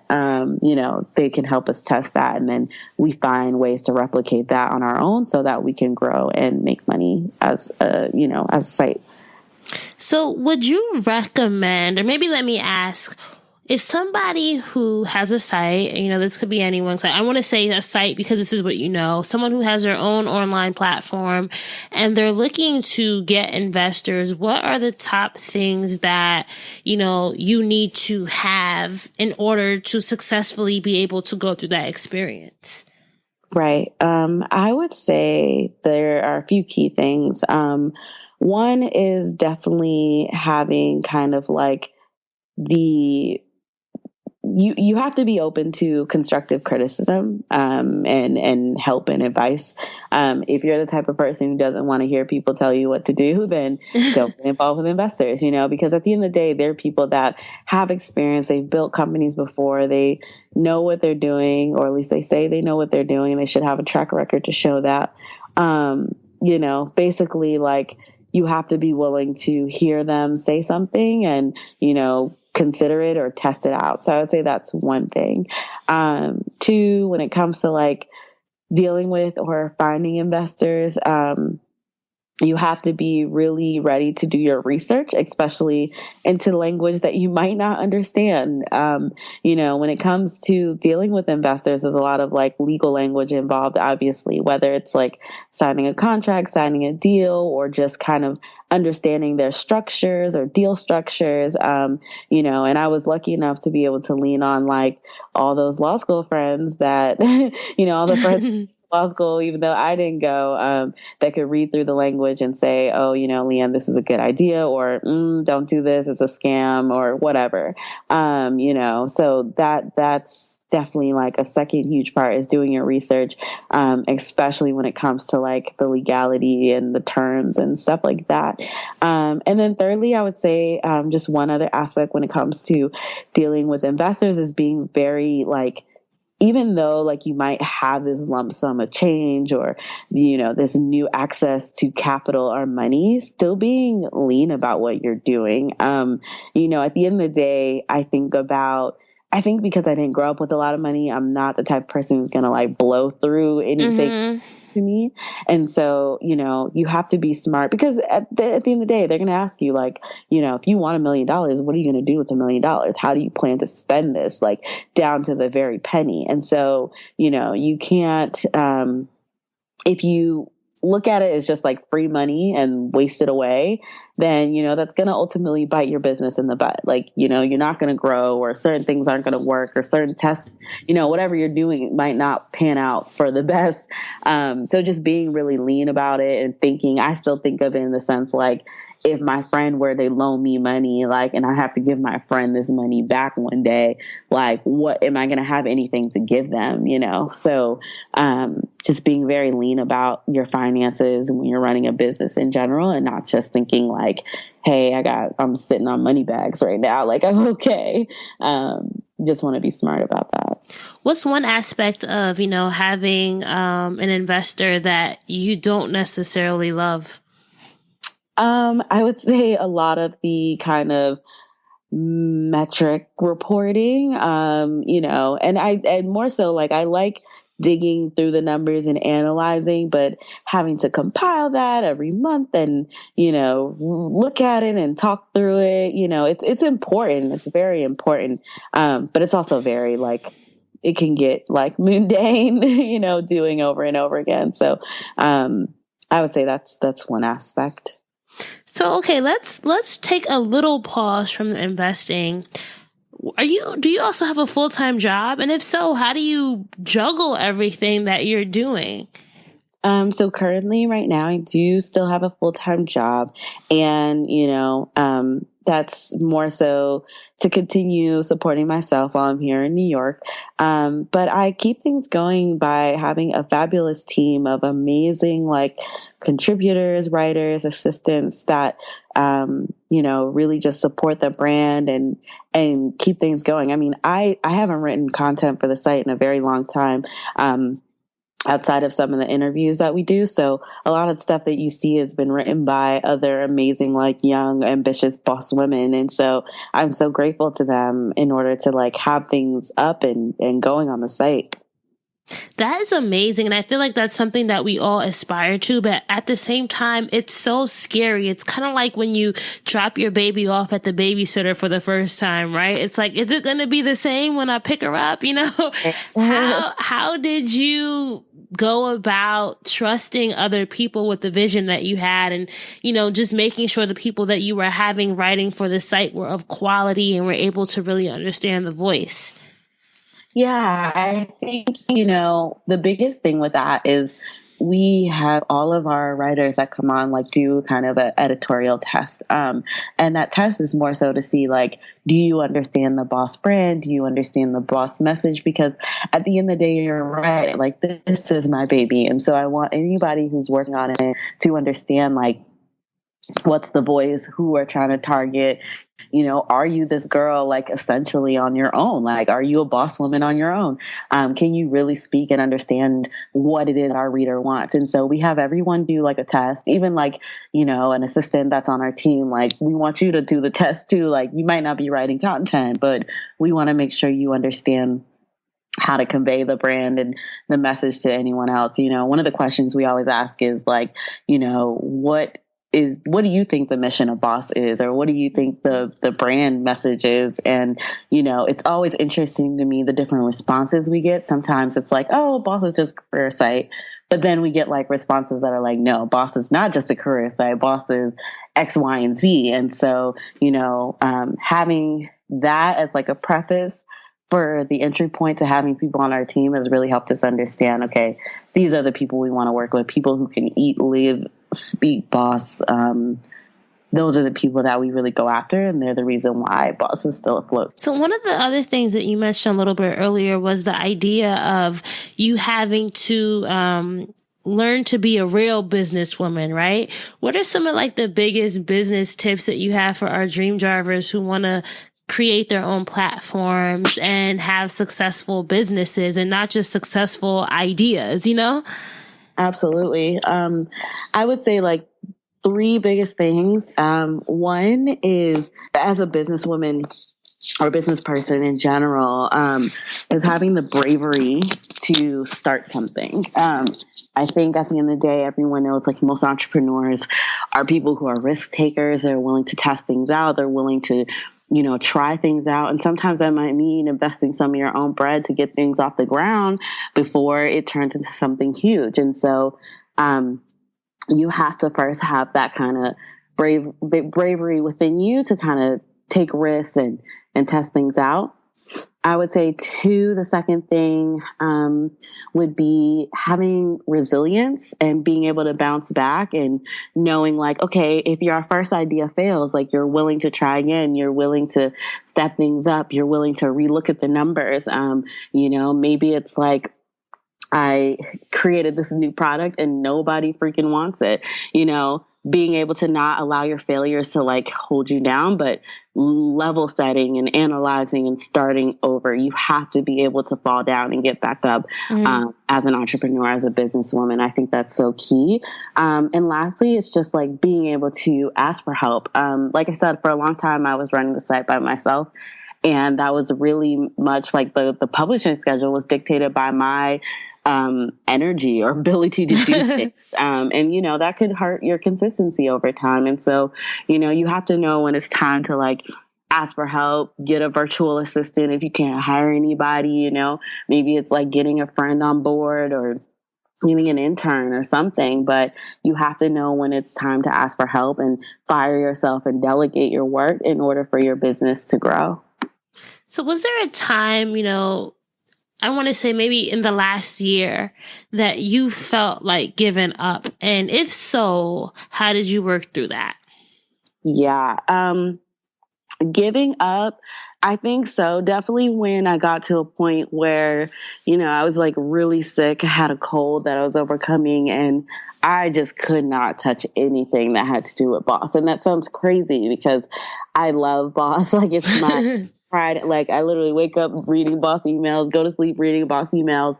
they can help us test that. And then we find ways to replicate that on our own so that we can grow and make money as a site. So would you recommend, or maybe let me ask, if somebody who has a site, this could be anyone's site. I want to say a site because this is what someone who has their own online platform and they're looking to get investors, what are the top things that, you need to have in order to successfully be able to go through that experience? Right. I would say there are a few key things. One is definitely having kind of like you have to be open to constructive criticism, and help and advice. If you're the type of person who doesn't want to hear people tell you what to do, then don't get involved with investors, because at the end of the day, they're people that have experience. They've built companies before. They know what they're doing, or at least they say they know what they're doing, and they should have a track record to show that. Basically like you have to be willing to hear them say something and, consider it or test it out. So I would say that's one thing. Two, when it comes to like dealing with or finding investors, you have to be really ready to do your research, especially into language that you might not understand. When it comes to dealing with investors, there's a lot of like legal language involved, obviously, whether it's like signing a contract, signing a deal, or just kind of understanding their structures or deal structures. And I was lucky enough to be able to lean on like all those law school friends that, all the friends law school, even though I didn't go, that could read through the language and say, oh, Liane, this is a good idea, or don't do this, it's a scam, or whatever. So that's definitely like a second huge part is doing your research, especially when it comes to like the legality and the terms and stuff like that. And then thirdly, I would say just one other aspect when it comes to dealing with investors is being very like, even though like you might have this lump sum of change or, this new access to capital or money, still being lean about what you're doing. At the end of the day, I think because I didn't grow up with a lot of money, I'm not the type of person who's going to like blow through anything to me. And so, you have to be smart because at the end of the day, they're going to ask you like, if you want $1 million, what are you going to do with $1 million? How do you plan to spend this? Like down to the very penny. And so, you can't, if you look at it as just like free money and waste it away, then, that's going to ultimately bite your business in the butt. Like, you're not going to grow, or certain things aren't going to work, or certain tests, whatever you're doing might not pan out for the best. So just being really lean about it and thinking, I still think of it in the sense like, if my friend were to loan me money, like, and I have to give my friend this money back one day, like, what am I going to have anything to give them, So, just being very lean about your finances when you're running a business in general, and not just thinking like, hey, I'm sitting on money bags right now. Like, I'm okay. Just want to be smart about that. What's one aspect of, having, an investor that you don't necessarily love? I would say a lot of the kind of metric reporting, and more so like I like digging through the numbers and analyzing, but having to compile that every month and, look at it and talk through it, it's important. It's very important. But it's also very like, it can get like mundane, doing over and over again. So, I would say that's one aspect. So, okay, let's take a little pause from the investing. Do you also have a full-time job? And if so, how do you juggle everything that you're doing? So currently right now I do still have a full-time job, and, that's more so to continue supporting myself while I'm here in New York. But I keep things going by having a fabulous team of amazing, like, contributors, writers, assistants that, really just support the brand and keep things going. I mean, I haven't written content for the site in a very long time. Outside of some of the interviews that we do. So a lot of stuff that you see has been written by other amazing, like, young, ambitious boss women. And so I'm so grateful to them in order to like have things up and going on the site. That is amazing. And I feel like that's something that we all aspire to. But at the same time, it's so scary. It's kind of like when you drop your baby off at the babysitter for the first time, right? It's like, is it going to be the same when I pick her up? How did you go about trusting other people with the vision that you had and, just making sure the people that you were having writing for the site were of quality and were able to really understand the voice? Yeah, I think, the biggest thing with that is we have all of our writers that come on, like, do kind of an editorial test. And that test is more so to see, like, do you understand the boss brand? Do you understand the boss message? Because at the end of the day, you're right. Like, this is my baby. And so I want anybody who's working on it to understand, like, what's the voice, who we're trying to target. Are you this girl, like, essentially on your own? Like, are you a boss woman on your own? Can you really speak and understand what it is our reader wants? And so we have everyone do like a test, even like, an assistant that's on our team. Like, we want you to do the test too. Like, you might not be writing content, but we want to make sure you understand how to convey the brand and the message to anyone else. One of the questions we always ask is like, what do you think the mission of BAUCE is? Or what do you think the brand message is? And, it's always interesting to me, the different responses we get. Sometimes it's like, oh, BAUCE is just a career site. But then we get like responses that are like, no, BAUCE is not just a career site. BAUCE is X, Y, and Z. And so, having that as like a preface for the entry point to having people on our team has really helped us understand, okay, these are the people we want to work with, people who can eat, live, speak BAUCE. Those are the people that we really go after, and they're the reason why BAUCE is still afloat. So one of the other things that you mentioned a little bit earlier was the idea of you having to learn to be a real businesswoman, right? What are some of like the biggest business tips that you have for our dream drivers who want to create their own platforms and have successful businesses and not just successful ideas, Absolutely. I would say like three biggest things. One is, as a businesswoman or business person in general, is having the bravery to start something. I think at the end of the day, everyone knows like most entrepreneurs are people who are risk takers. They're willing to test things out. They're willing to, try things out. And sometimes that might mean investing some of your own bread to get things off the ground before it turns into something huge. And so, you have to first have that kind of bravery within you to kind of take risks and test things out. I would say too, the second thing would be having resilience and being able to bounce back and knowing like, okay, if your first idea fails, like you're willing to try again, you're willing to step things up, you're willing to relook at the numbers. Maybe it's like, I created this new product and nobody freaking wants it. being able to not allow your failures to like hold you down, but level setting and analyzing and starting over. You have to be able to fall down and get back up as an entrepreneur, as a businesswoman. I think that's so key. And lastly, it's just like being able to ask for help. Like I said, for a long time, I was running the site by myself. And that was really much like the publishing schedule was dictated by my energy or ability to do things. And, you know, that could hurt your consistency over time. And so, you know, you have to know when it's time to like ask for help, get a virtual assistant if you can't hire anybody, you know, maybe it's like getting a friend on board or getting an intern or something, but you have to know when it's time to ask for help and fire yourself and delegate your work in order for your business to grow. So was there a time, you know, I want to say maybe in the last year that you felt like giving up? And if so, how did you work through that? Yeah. Giving up, I think so. Definitely when I got to a point where, you know, I was like really sick. I had a cold that I was overcoming and I just could not touch anything that had to do with Boss. And that sounds crazy because I love Boss. Like it's my pride. Like I literally wake up reading Boss emails, go to sleep reading Boss emails.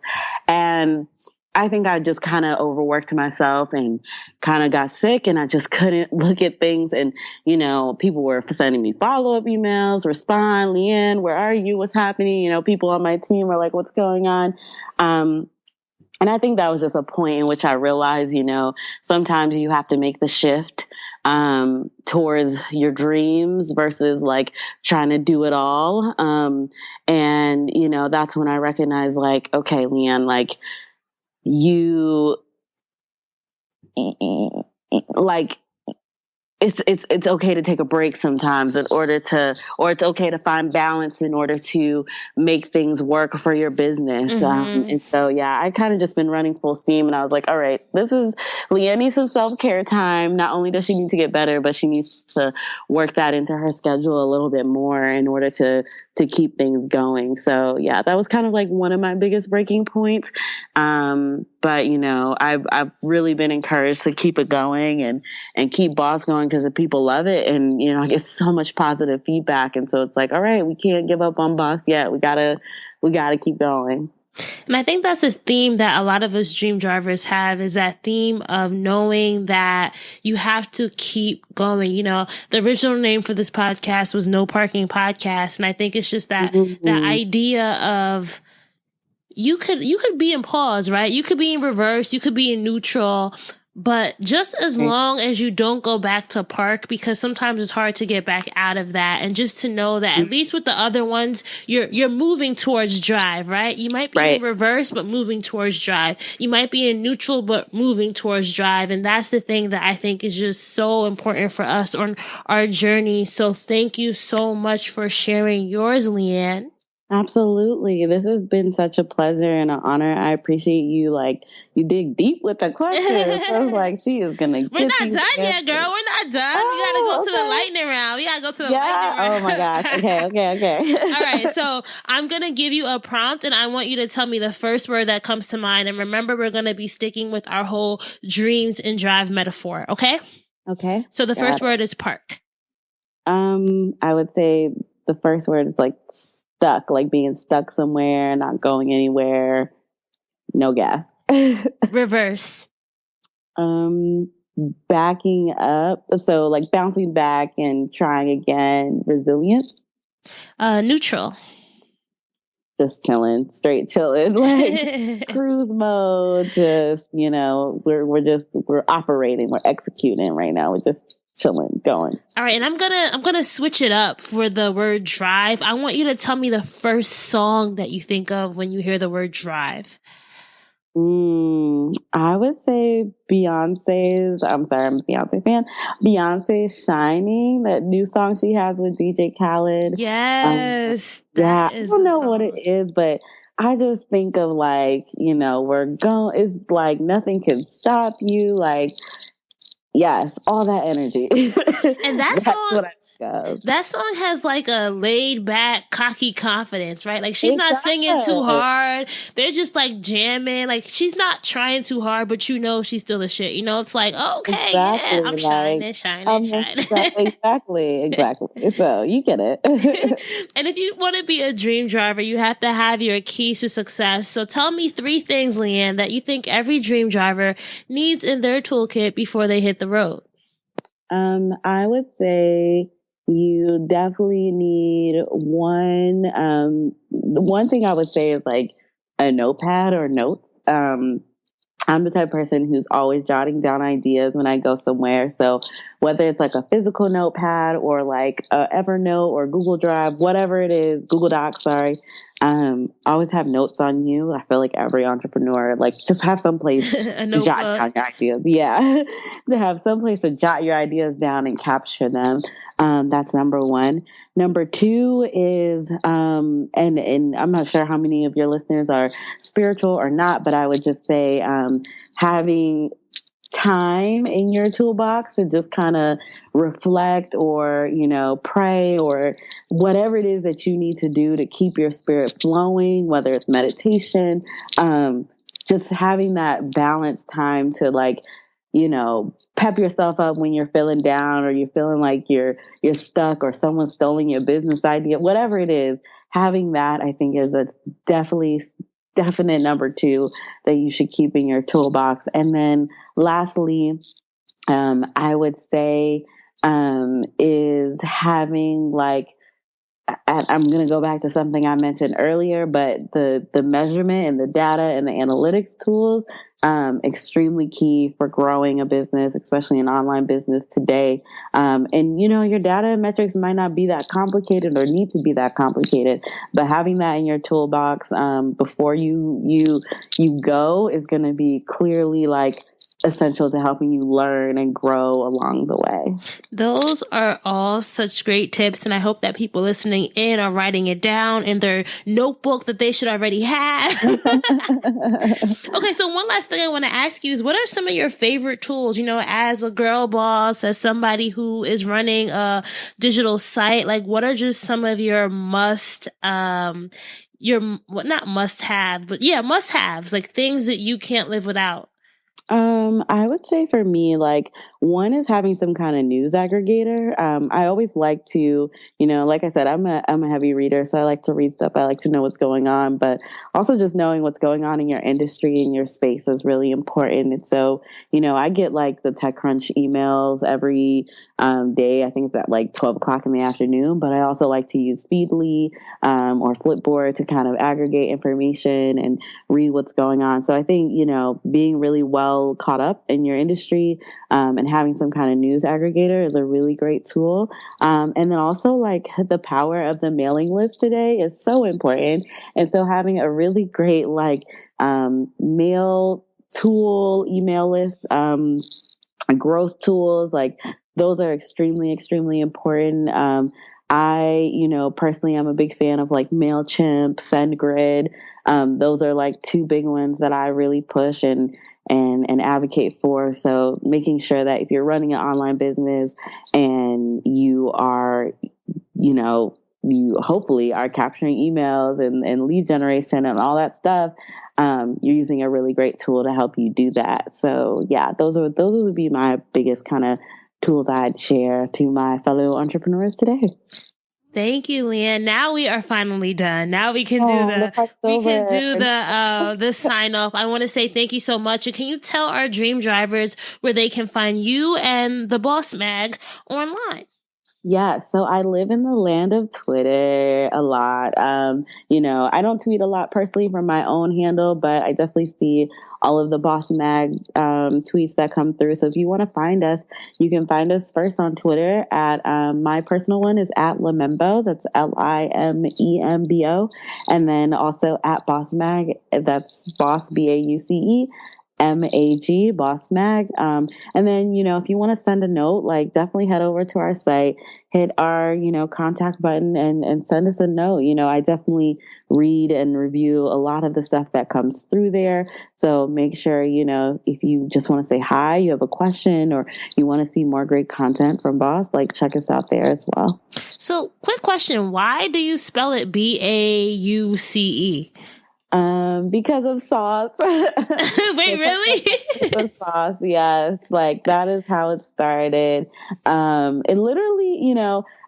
And I think I just kind of overworked myself and kind of got sick and I just couldn't look at things. And, you know, people were sending me follow-up emails, respond, Liane, where are you? What's happening? You know, people on my team are like, what's going on? And I think that was just a point in which I realized, you know, sometimes you have to make the shift towards your dreams versus like trying to do it all. And, you know, that's when I recognized like, okay, Liane, like you, like, it's okay to take a break sometimes in order to, or it's okay to find balance in order to make things work for your business. And so, yeah, I kind of just been running full steam and I was like, all right, Liane needs some self-care time. Not only does she need to get better, but she needs to work that into her schedule a little bit more in order to keep things going. So yeah, that was kind of like one of my biggest breaking points. But you know, I've really been encouraged to keep it going and keep Boss going because the people love it. And, you know, I get so much positive feedback. And so it's like, all right, we can't give up on Boss yet. We gotta keep going. And I think that's a theme that a lot of us dream drivers have, is that theme of knowing that you have to keep going. You know, the original name for this podcast was No Parking Podcast. And I think it's just that, that idea of you could be in pause, right? You could be in reverse. You could be in neutral. But just as long as you don't go back to park, because sometimes it's hard to get back out of that. And just to know that at least with the other ones, you're moving towards drive, right? You might be in reverse, but moving towards drive. You might be in neutral, but moving towards drive. And that's the thing that I think is just so important for us on our journey. So thank you so much for sharing yours, Liane. Absolutely. This has been such a pleasure and an honor. I appreciate you. Like, you dig deep with the questions. So I was like, she is going to get We're not done yet, girl. We're not done. We got to go to the lightning round. We got to go to the lightning round. Oh, my gosh. Okay. All right. So I'm going to give you a prompt, and I want you to tell me the first word that comes to mind. And remember, we're going to be sticking with our whole dreams and drive metaphor. Okay? Okay. So the first word is park. I would say the first word is like stuck, like being stuck somewhere, not going anywhere, no gas. Reverse. Backing up. So like bouncing back and trying again. Resilience. Neutral. Just chilling, straight chilling, like cruise mode. Just, you know, we're operating, we're executing right now. We're just chilling, going. All right, and I'm gonna switch it up for the word drive. I want you to tell me the first song that you think of when you hear the word drive. I would say Beyonce's. I'm sorry, I'm a Beyonce fan. Beyonce's "Shining," that new song she has with DJ Khaled. Yes, I don't know what it is, but I just think of like, you know, we're going. It's like nothing can stop you. Like, yes, all that energy. And that song, goes. That song has like a laid back, cocky confidence, right? Like she's not singing too hard. They're just like jamming. Like she's not trying too hard, but you know she's still the shit. You know, it's like, okay, yeah, I'm shining. Exactly. So you get it. And if you want to be a dream driver, you have to have your keys to success. So tell me 3 things, Liane, that you think every dream driver needs in their toolkit before they hit the road. I would say you definitely need one thing I would say is like a notepad or notes. I'm the type of person who's always jotting down ideas when I go somewhere. So whether it's like a physical notepad or like Evernote or Google Drive, whatever it is, Google Docs, sorry. Always have notes on you. I feel like every entrepreneur, like just have some place to jot down your ideas. Yeah. To have some place to jot your ideas down and capture them. That's number 1. Number 2 is, and I'm not sure how many of your listeners are spiritual or not, but I would just say, having time in your toolbox to just kind of reflect or, pray or whatever it is that you need to do to keep your spirit flowing, whether it's meditation, just having that balanced time to like, pep yourself up when you're feeling down or you're feeling like you're stuck or someone's stolen your business idea, whatever it is, having that I think is a definite number 2 that you should keep in your toolbox. And then lastly, I would say, is having like, I'm going to go back to something I mentioned earlier, but the measurement and the data and the analytics tools, extremely key for growing a business, especially an online business today. And your data and metrics might not be that complicated or need to be that complicated, but having that in your toolbox, before you go is going to be clearly like essential to helping you learn and grow along the way. Those are all such great tips, and I hope that people listening in are writing it down in their notebook that they should already have. Okay, so one last thing I want to ask you is, what are some of your favorite tools? As a girl boss, as somebody who is running a digital site, like what are just some of your must-haves, like things that you can't live without? I would say for me, like one is having some kind of news aggregator. I always like to, like I said, I'm a heavy reader, so I like to read stuff. I like to know what's going on, but also just knowing what's going on in your industry and your space is really important. And so, I get like the TechCrunch emails every day. I think it's at like 12 o'clock in the afternoon, but I also like to use Feedly or Flipboard to kind of aggregate information and read what's going on. So I think, being really well caught up in your industry and having some kind of news aggregator is a really great tool. And then also like the power of the mailing list today is so important. And so having a really great like mail tool, email list, growth tools, like those are extremely, extremely important. I, personally, I'm a big fan of like MailChimp, SendGrid. Those are like 2 big ones that I really push and advocate for. So making sure that if you're running an online business and you are, you hopefully are capturing emails and lead generation and all that stuff, you're using a really great tool to help you do that. So yeah, those would be my biggest kind of tools I'd share to my fellow entrepreneurs today. Thank you, Liane. Now we are finally done. Now we can do the sign off. I want to say thank you so much. And can you tell our dream drivers where they can find you and the BAUCE Mag online? Yeah, so I live in the land of Twitter a lot. I don't tweet a lot personally from my own handle, but I definitely see all of the BAUCE Mag tweets that come through. So if you want to find us, you can find us first on Twitter at my personal one is at Limembo. That's Limembo. And then also at BAUCE Mag. That's BAUCE, BAUCE. MAG, Boss Mag. And then, if you want to send a note, like definitely head over to our site, hit our, contact button and send us a note. I definitely read and review a lot of the stuff that comes through there. So make sure, if you just want to say hi, you have a question, or you want to see more great content from Boss, like check us out there as well. So quick question. Why do you spell it BAUCE? Because of sauce. Wait, really? Because of sauce, yes. Like that is how it started. It literally,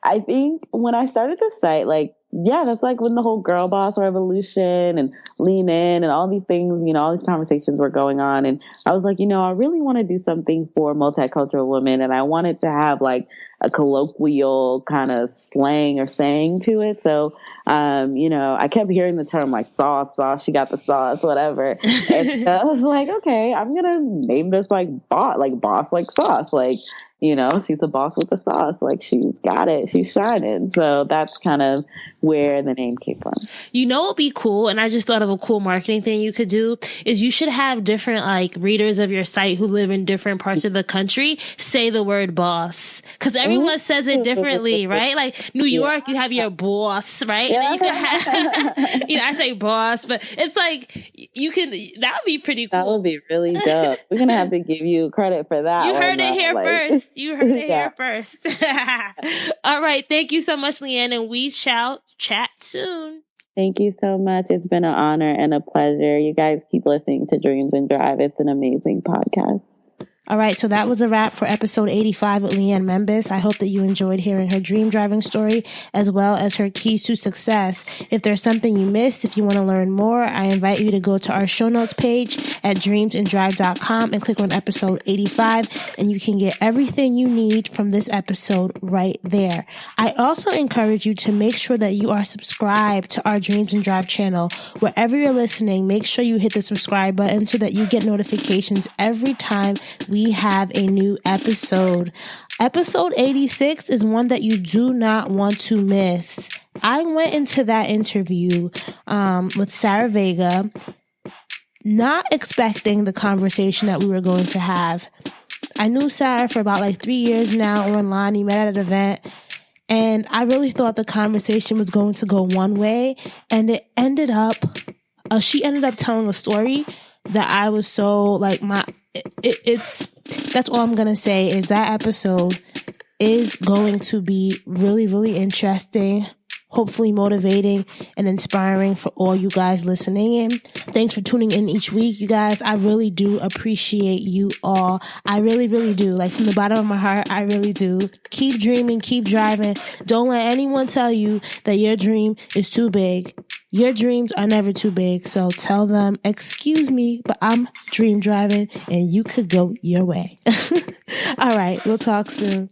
I think when I started the site, that's like when the whole girl boss revolution and lean in and all these things, all these conversations were going on. And I was like, I really want to do something for multicultural women. And I wanted to have like a colloquial kind of slang or saying to it. So, I kept hearing the term like sauce, she got the sauce, whatever. And so I was like, okay, I'm going to name this like boss like sauce. Like, she's a boss with the sauce. Like she's got it. She's shining. So that's kind of where the name came from. What'd be cool? And I just thought of a cool marketing thing you could do is you should have different like readers of your site who live in different parts of the country say the word boss. Cause everyone says it differently, right? Like New York, you have your boss, right? And then you can have, I say boss, but it's like that would be pretty cool. That would be really dope. We're going to have to give you credit for that. You heard it here first. You heard it here first. All right. Thank you so much, Liane, and we shall chat soon. Thank you so much. It's been an honor and a pleasure. You guys keep listening to Dreams and Drive. It's an amazing podcast. All right, so that was a wrap for episode 85 with Liane Membis. I hope that you enjoyed hearing her dream driving story as well as her keys to success. If there's something you missed, if you want to learn more, I invite you to go to our show notes page at dreamsanddrive.com and click on episode 85, and you can get everything you need from this episode right there. I also encourage you to make sure that you are subscribed to our Dreams and Drive channel. Wherever you're listening, make sure you hit the subscribe button so that you get notifications every time we have a new episode. Episode 86 is one that you do not want to miss. I went into that interview with Sarah Vega, not expecting the conversation that we were going to have. I knew Sarah for about 3 years now online. We met at an event, and I really thought the conversation was going to go one way, and it ended up, she ended up telling a story that I was so that's all I'm going to say is that episode is going to be really, really interesting, hopefully motivating and inspiring for all you guys listening in. Thanks for tuning in each week, you guys. I really do appreciate you all. I really, really do. From the bottom of my heart, I really do. Keep dreaming, keep driving. Don't let anyone tell you that your dream is too big. Your dreams are never too big, so tell them, excuse me, but I'm dream driving and you could go your way. All right, we'll talk soon.